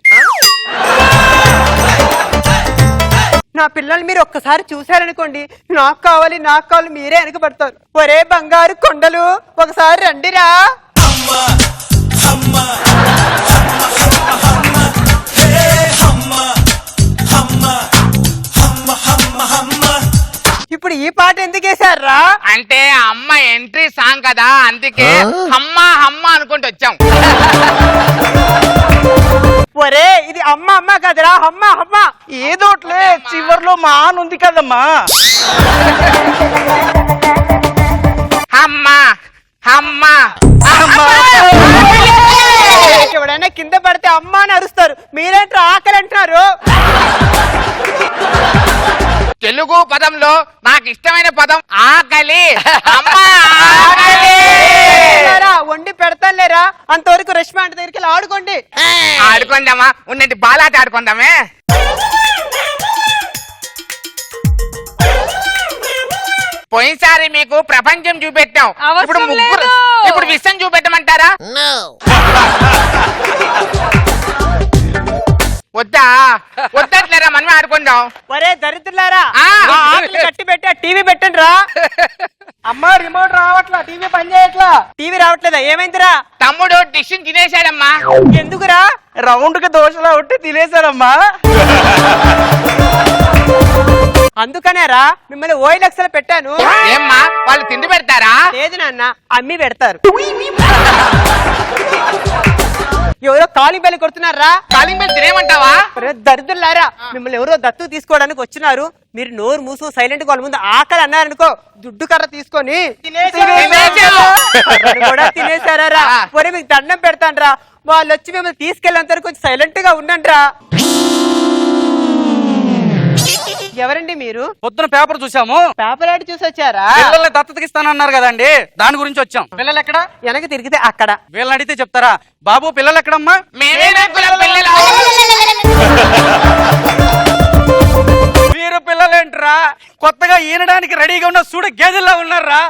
నా పిల్లలు మీరు ఒక్కసారి చూసారనుకోండి, నాకు కావాలి మీరే వెనకబడతారు. ఒరే బంగారు కొండలు ఒకసారి రండిరా. అమ్మ పాట ఎందుకు వేసారా? అంటే అమ్మ ఎంట్రీ సాంగ్ కదా, అందుకే అమ్మ అమ్మ అనుకుంటూ వచ్చాం. ఒరే ఇది అమ్మ అమ్మ కదరా, అమ్మ అమ్మ. ఏదోట్లే చివర్లో మా ఆన్ ఉంది కదమ్మా. అమ్మ అమ్మ ఎవడైనా కింద పడితే అమ్మ అని అరుస్తారు, మీరేంట్రా ఆకలి అంటున్నారు? తెలుగు పదంలో నాకు ఇష్టమైన పదం ఆకలి. అమ్మ ఆకలి. వండి పెడతాలేరా, అంతవరకు రెస్టారెంట్ దగ్గరికి వెళ్ళి ఆడుకోండి. ఆడుకుందామా? ఉన్నట్టు బాలాట ఆడుకుందామే. పోయినసారి మీకు ప్రపంచం చూపెట్టాం, ఇప్పుడు ముగ్గురు, ఇప్పుడు విషయం చూపెట్టమంటారా? వద్దా? వద్దట్లేరా, మనమే ఆడుకుందాం. ఒరే దరిద్రులారా, ఆకలి కట్టి పెట్టి టీవీ పెట్టండి రా. అమ్మా రిమోట్ రావట్లా, టీవీ పని చేయట్లా. టీవీ రావట్లేదా? ఏమైందిరా? తమ్ముడు డిష్ తినేశాడమ్మా. ఎందుకురా? రౌండ్ కి దోశలా ఉంటే తినేశాడమ్మా. అందుకనేరా మిమ్మల్ని OLX లో పెట్టాను. ఏమ్మా వాళ్ళు తిండి పెడతారా? లేదు నాన్న, అమ్మి పెడతారు. ఎవరో కాలింగ్ బెల్ కొడుతున్నారా? కాలింగ్ బెల్ తినేమంటావా? దరిద్రులారా, మిమ్మల్ని ఎవరో దత్తు తీసుకోవడానికి వచ్చినారు. మీరు నోరు మూసు సైలెంట్ గా వాళ్ళ ముందు ఆకలి అన్నారనుకో, దుడ్డు కర్ర తీసుకొని కూడా తినేశారా? ఒరే మీకు దండం పెడతాను రా, వాళ్ళు వచ్చి మిమ్మల్ని తీసుకెళ్ళేంత వరకు కొంచెం సైలెంట్ గా ఉండండి రా. ఎవరండి మీరు? పొద్దున పేపర్ చూసాము. పేపర్ యాడ్ చూసి వచ్చారా? పిల్లల్ని దత్తతకి ఇస్తానన్నారు కదండి, దాని గురించి వచ్చాం. పిల్లలు ఎక్కడ? వెనక తిరిగితే అక్కడ. వీళ్ళని అడిగితే చెప్తారా? బాబు పిల్లలు ఎక్కడమ్మా? మీరు పిల్లలేంట్రా? కొత్తగా ఈనడానికి రెడీగా ఉన్న చూడ గేదెల్లా ఉన్నారా?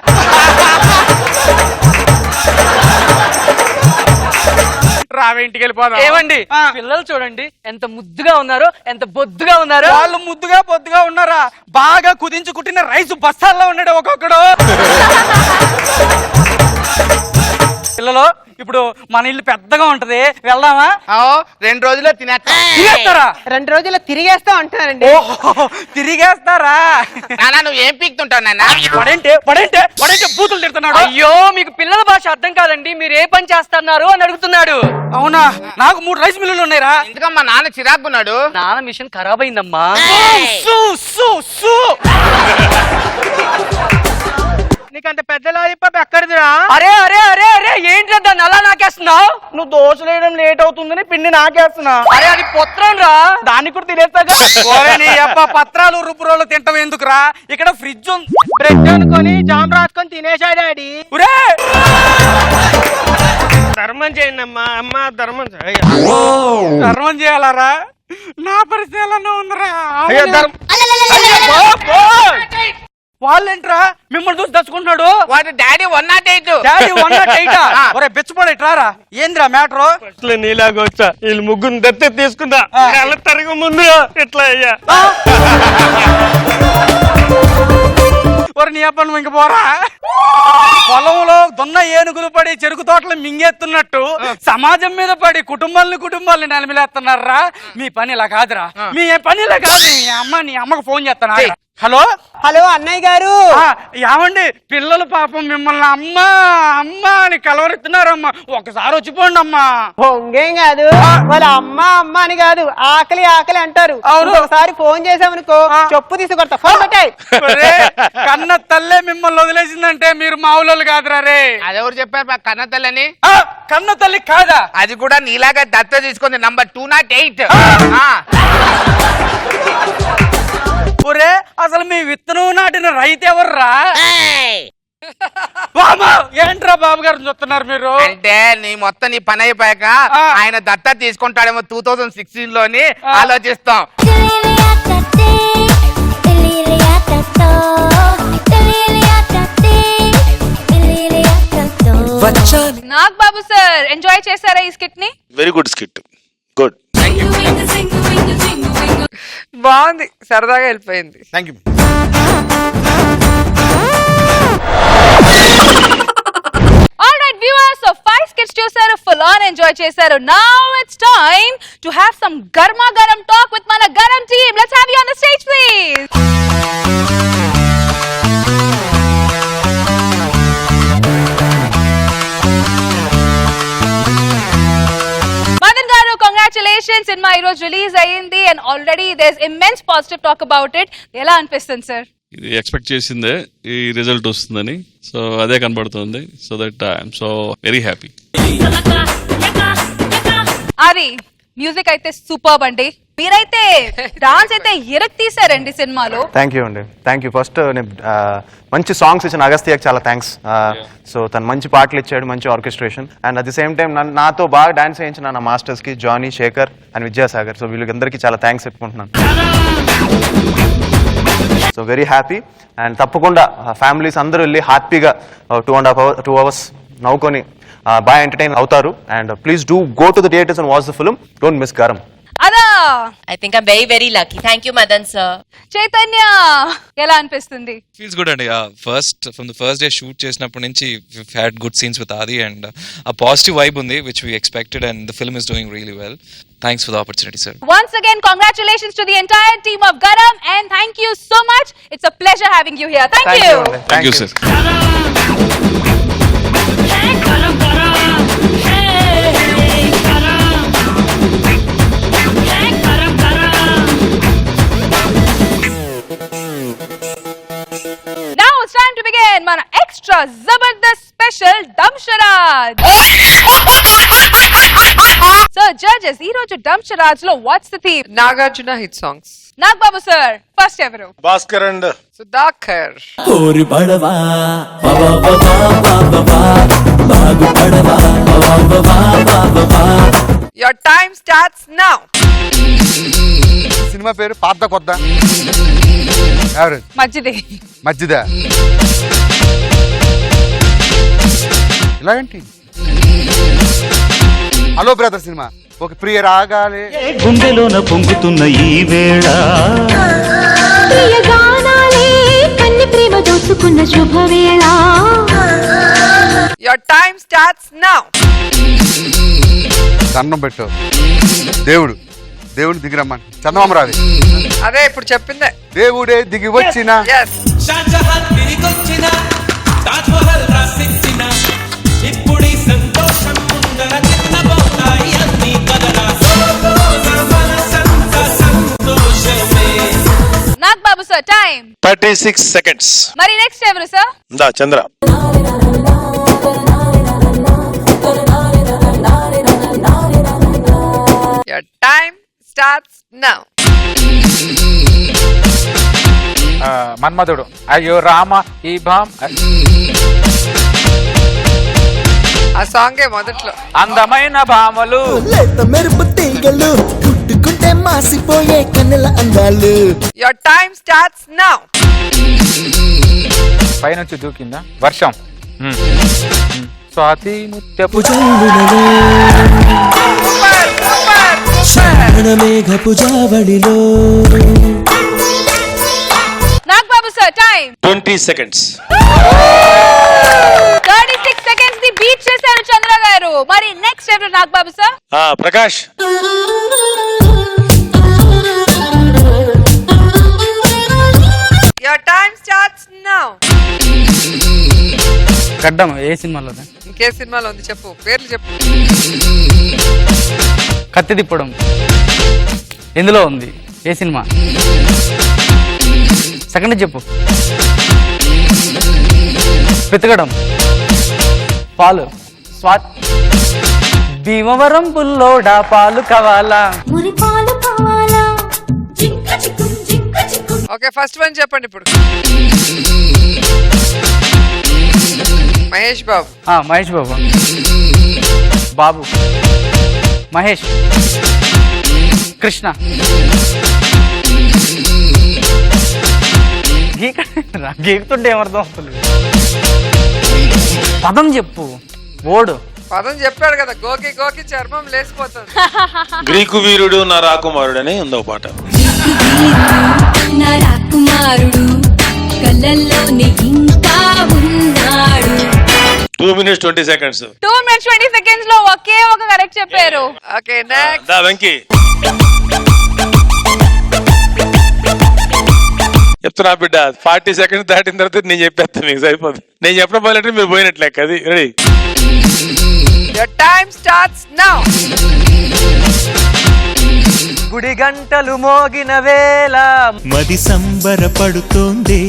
రావే ఇంటికి వెళ్ళిపోదాం. ఏమండి పిల్లలు చూడండి ఎంత ముద్దుగా ఉన్నారో, ఎంత బొద్దుగా ఉన్నారో. వాళ్ళు ముద్దుగా బొద్దుగా ఉన్నారా? బాగా కుదించి కుట్టిన రైసు బస్తాల్లో ఉన్నాడు ఒక్కొక్కడు. పిల్లలు ఇప్పుడు మన ఇల్లు పెద్దగా ఉంటది, వెళ్దామా? 2 రోజుల్లో తినేస్తారా? 2 రోజుల్లో తిరిగేస్తా అంటారండి. తిరిగేస్తారా? నాన్న నువ్వు ఏం పీక్తుంటావు నాన్న? పడంటే పడంటే పడంటే బూతులు తిడుతున్నాడు. అయ్యో మీకు పిల్లల భాష అర్థం కాదండి, మీరు ఏ పని చేస్తున్నారు అని అడుగుతున్నాడు. అవునా? నాకు 3 రైస్ మిల్లులు ఉన్నాయిరా. ఎందుకమ్మా నాన్న చిరాకున్నాడు? నాన్న మిషన్ ఖరాబ్ అయిందమ్మా. నీకంత పెద్ద లాలిపాప్ ఎక్కడిదిరా? అరే అరే అరే అరే ఏంటి దాన్ని అలా నాకేస్తున్నావు? నువ్వు దోశ వేయడం లేట్ అవుతుందని పిండి నాకేస్తున్నా. అరే అది పత్రం రా, దాన్ని కూడా తినేస్తాగా. పత్రాలు రుబ్బురోలు తింటాం ఎందుకురా? ఇక్కడ ఫ్రిడ్జ్ ఉంది, బ్రెడ్ అనుకొని జామ్ రాసుకొని తినేశాడు డాడీ. ధర్మం చేయండి అమ్మా. అమ్మ ధర్మం ధర్మం చేయాలరా? నా పరిస్థితి ఎలా ఉందిరా? వాళ్ళేంట్రా మిమ్మల్ని చూసి దచ్చుకుంటున్నాడు? వాడు డాడీ 108. డాడీ 108. ఒరే బిచ్చపడేట్రారా? ఏంద్రా మ్యాటర్? నీలాగా వచ్చా వీళ్ళు ముగ్గురు దత్తత తీసుకుందా తరగ ముందు ఇట్లా అయ్యా. ఒరే నీ అప్పని ఇంక పోరా. పొలంలో దున్న ఏనుగులు పడి చెరుకు తోటలు మింగేస్తున్నట్టు సమాజం మీద పడి కుటుంబాలని నలిమిలేస్తున్నారా? మీ పని ఇలా కాదురా, మీ పని ఇలా కాదు. నీ అమ్మకు ఫోన్ చేస్తాను. హలో హలో అన్నయ్య గారు. ఏమండి పిల్లలు పాపం మిమ్మల్ని అమ్మా అమ్మా అని కలవరెత్తున్నారమ్మా, ఒకసారి వచ్చిపోండి అమ్మా. ఇంకేం కాదు, వాళ్ళ అమ్మ అమ్మ అని కాదు ఆకలి ఆకలి అంటారు. అవును, ఒకసారి ఫోన్ చేసామనుకో చెప్పు తీసుకొడతా. ఫోన్ పెట్టాయి. కన్న తల్లే మిమ్మల్ని వదిలేసిందంటే మీరు మావులు కాదురా రే. అదెవరు చెప్పారు కన్న తల్లని? కన్న తల్లి కాదా? అది కూడా నీలాగా దత్త తీసుకుంది, నంబర్ 208. ఒరే అసలు మీ విత్తనం నాటిన రైతు ఎవర్రా? ఏంట్రా బాబు గారు చూస్తున్నారు మీరు? అంటే నీ మొత్తం నీ పని అయిపోయాక ఆయన దత్త తీసుకుంటాడేమో 2016 లోని ఆలోచిస్తాం. నాగ్ బాబు సార్ ఎంజాయ్ చేశారా ఈ స్కిట్ ని? Very good skit, good. బాగుంది, సరదాగా వెళ్ళిపోయింది. Thank you. Alright viewers, so 5 skits చూసారు, full on enjoy చేశారు. Now it's time to have some garma garam talk with mana garam team. Let's have you on the stage please. Madan గారు, కంగ్రాచులేషన్స్. సినిమా ఈ రోజు రిలీజ్ అయ్యింది and already there is immense positive talk about it. ఎలా అనిపిస్తుంది సార్? ఇది ఎక్స్పెక్ట్ చేసిందే ఈ రిజల్ట్ వస్తుందని, సో అదే కనబడుతుంది. So that I'm so very happy. అది మ్యూజిక్ అయితే సూపర్బ్ అండి. మీరైతే డాన్స్ అయితే ఇరక్ తీసారండి సినిమాలో. థ్యాంక్ యూ అండి, థ్యాంక్ యూ. ఫస్ట్ మంచి సాంగ్స్ ఇచ్చిన అగస్త్యకి చాలా థ్యాంక్స్. సో తను మంచి పాటలు ఇచ్చాడు, మంచి orchestration. And at the same time నాతో బాగా డాన్స్ చేయించిన నా మాస్టర్స్కి జానీ, శేఖర్ అండ్ విద్యాసాగర్. సో వీళ్ళందరికీ చాలా థ్యాంక్స్ చెప్పుకుంటున్నాను. So very happy. అండ్ తప్పకుండా ఫ్యామిలీస్ అందరూ వెళ్ళి హ్యాపీగా 2 hours నవ్వుకొని బాగా ఎంటర్టైన్ అవుతారు. And please do go to the theatres and watch the film. Don't miss Garam. Adah I think I'm very, very lucky. Thank you, Madan sir. Chaitanya, ఎలా అనిపిస్తుంది? ఫీల్స్ గుడ్ అండి. From the first day shoot చేసినప్పటి నుంచి we've had good scenes with Adi and a positive vibe ఉంది which we expected and the film is doing really well. Thanks for the opportunity, sir. Once again, congratulations to the entire team of Garam and thank you so much. It's a pleasure having you here. Thank you. Thank you, sir. Now it's time to begin మన extra Zabardast special Damsharaj. So judges, ఈ రోజు Damsharaj లో what's the theme? Nagarjuna hit songs. Nagababu sir first ఎవరు? భాస్కర్ అండ్ సుధాకర్. ఓరి పడవా బాబా బాబా బాబా బాగు పడవా బాబా బాబా బాబా. Your time starts now. Cinema పేరు పాత కొత్త యావరేజ్ మధ్యది. మధ్యదా ఇలా ఏంటి? Hello brother cinema. ఒక ప్రియ రాగాలే గుండెలోన పొంగుతున్న ఈ వేళ కన్ని ప్రేమ దోచుకున్న శుభవేళ. Your time starts now. దండం పెట్టు. దేవుడు దిగిరమ్మని చందమామ రావి. అదే ఇప్పుడు చెప్పిందే. దేవుడే దిగి వచ్చిన. Yes. షాజహాన్ తిరిగొచ్చిన తాజ్ మహల్ రాసిచ్చిన ఇప్పుడీ సంతోషం ముందర చిన్నబోతాయి అన్ని కదరా సంతోషమే. Nagababu sir time 36 seconds. మరి నెక్స్ట్ ఎవరు సార్? దా Chandra. Your time starts now. Manmadhudu. అయ్యో రామ ఈ భామ్. ఆ సాంగే మొదట్లో. అందమైన భామలు. లేత మెరుపు తీగలు కుట్టుకుంటే మాసిపోయే కన్నుల అందాలు. Your time starts now. పైనుంచి దూకిందా వర్షం. స్వాతి ముత్యపు మేఘపు జావళిలో. Nagababu sir time 20 seconds. 36 seconds ని బీట్ చేశారు చంద్ర గారు. మరి నెక్స్ట్ ఎవరు Nagababu sir? Prakash. Your time starts now. గడ్డం ఏ సినిమాలో? ఇంకే సినిమాలో ఉంది చెప్పు, పేర్లు చెప్పు. కత్తి తిప్పడం ఎందులో ఉంది? ఏ సినిమా? సెకండ్ చెప్పు. వెతకడం, పాలు, స్వాత్, భీమవరం పుల్లోడా పాలు కావాలా. ఓకే ఫస్ట్ వన్ చెప్పండి ఇప్పుడు. మహేష్ బాబు. మహేష్ బాబు. బాబు, మహేష్, కృష్ణ. గీకుతుంటే ఏమర్థం వస్తుంది? పదం చెప్పు. ఓడు. పదం చెప్పాడు కదా, గోకి గోకి చర్మం లేసిపోతుంది. గ్రీకు వీరుడు నా రాకుమారుడు అని ఉందో పాట. నా రాకుమారుడు కళ్ళల్లోనే ఇంకా ఉన్నాడు. 2 minutes 20 seconds. 2 minutes 20 seconds లో ఒకే ఒక కరెక్ట్ చెప్పారు. Okay next. దా వెంకీ. చెప్తున్నా బిడ్డ 40 seconds దాటిన తర్వాత నేను చెప్పేస్తాను మీకు సరిపోదు. నేను చెప్పడం మొదలంటే మీరు పోయినట్లే అది ready. Your time starts now. గుడి గంటలు మోగిన వేళ మది సంబరపడుతోంది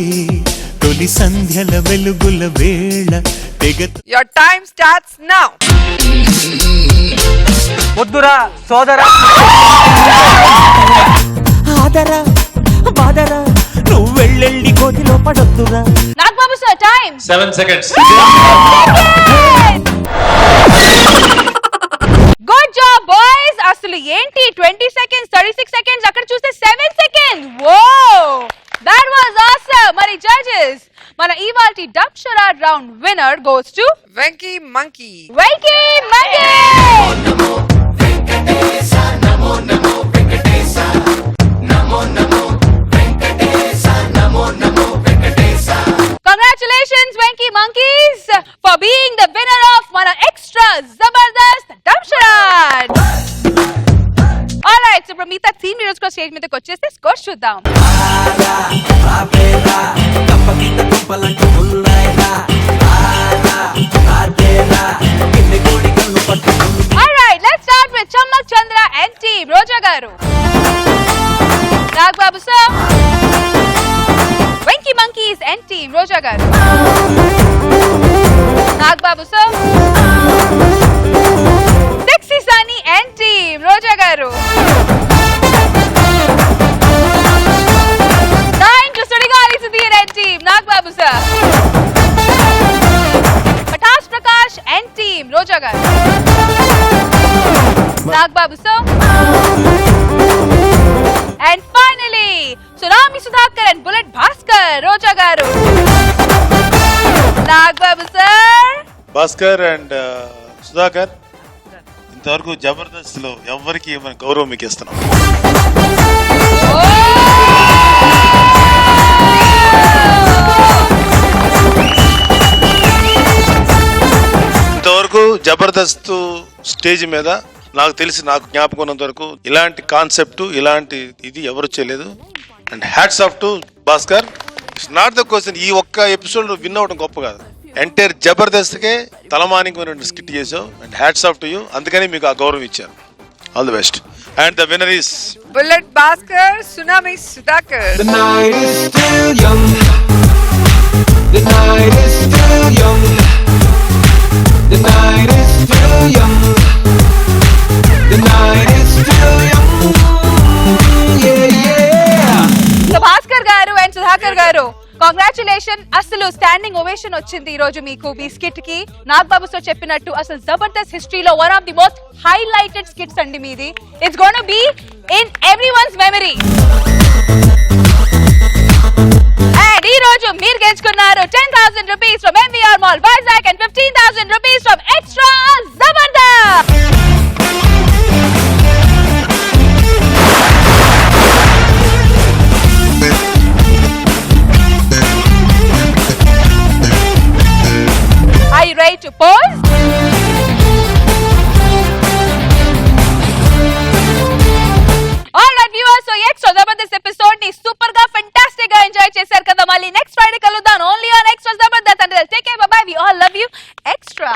తొలి సంధ్యల వెలుగుల వేళ తెగ Your time starts now. వద్దురా సోదరా ఆదరా బాదరా నువ్వు వెళ్ళెళ్ళి కోతిలో పడొద్దురా. Nagababu sir time 7 seconds. Good job boys. అసలు ఏంటి 20 seconds 36 seconds అక్కడ చూస్తే 7 seconds. Whoa that was awesome. మరి జడ్జెస్ మన ఇవాల్టి dub charade round winner goes to Venky Monkey. Venky monkey. Congratulations Venky Monkeys for being the winner of mana extra Zabardast Dub Charade. Alright, so from Meeta team leaders ko stage meedaki vacheste scores chuddam. Alright, let's start with Chammak Chandra and team. Roja garu. Nagbabu sir. Venky Monkeys and team. Roja garu. Nagbabu sir. Sexy Sunny and team. Roja garu. Dying to Sudigali Sudhir and team. Nagbabu sir. Patash Prakash and team. Roja garu. Nagbabu sir. And finally, Tsunami Sudhakar and Bullet Bhaskar. Roja garu. Nagbabu sir. Bhaskar and Sudhakar ఇంతవరకు జబర్దస్త్ లో ఎవరికి ఏమైనా గౌరవం మీకు ఇస్తున్నాం. ఇంతవరకు జబర్దస్త్ స్టేజ్ మీద నాకు తెలిసి నాకు జ్ఞాపకం ఉన్నంత వరకు ఇలాంటి కాన్సెప్ట్ ఇలాంటి ఇది ఎవరు చేయలేదు. And hats off to Bhaskar. It's not the question. ఈ ఒక్క ఎపిసోడ్ విన్ అవ్వడం గొప్ప కాదు, ఎంటైర్ జబర్దస్త్కే తలమానికమైన స్కిట్ చేసావు. And hats off to you. అందుకని మీకు ఆ గౌరవం ఇచ్చారు. All the best. And the winner is Bullet Bhaskar, Tsunami Sudhakar. The night is still young. The night is still young. The night is still young. The night is still young. Yeah, yeah. So Bhaskar garu and Sudhakar garu, congratulations. అసలు స్టాండింగ్ ఓవేషన్ వచ్చింది ఈ రోజు మీకు మీ స్కిట్ కి. నాగబాబు సార్ చెప్పినట్టు అసలు జబర్దస్త్ హిస్టరీలో one of the most highlighted skits అండి మీది. It's gonna be in everyone's memory. And ఈ రోజు మీరు గెలుచుకున్నారు 10,000 rupees from MVR Mall Vizag and 15,000 rupees from Extra Zabardast. Are you ready to pose? Alright viewers, so Extra Zabardast episode ni super ga fantastic ga enjoy chesaru kada. Malli next Friday kaludam only on Extra Zabardast. Until take care, bye bye. We all love you. Extra.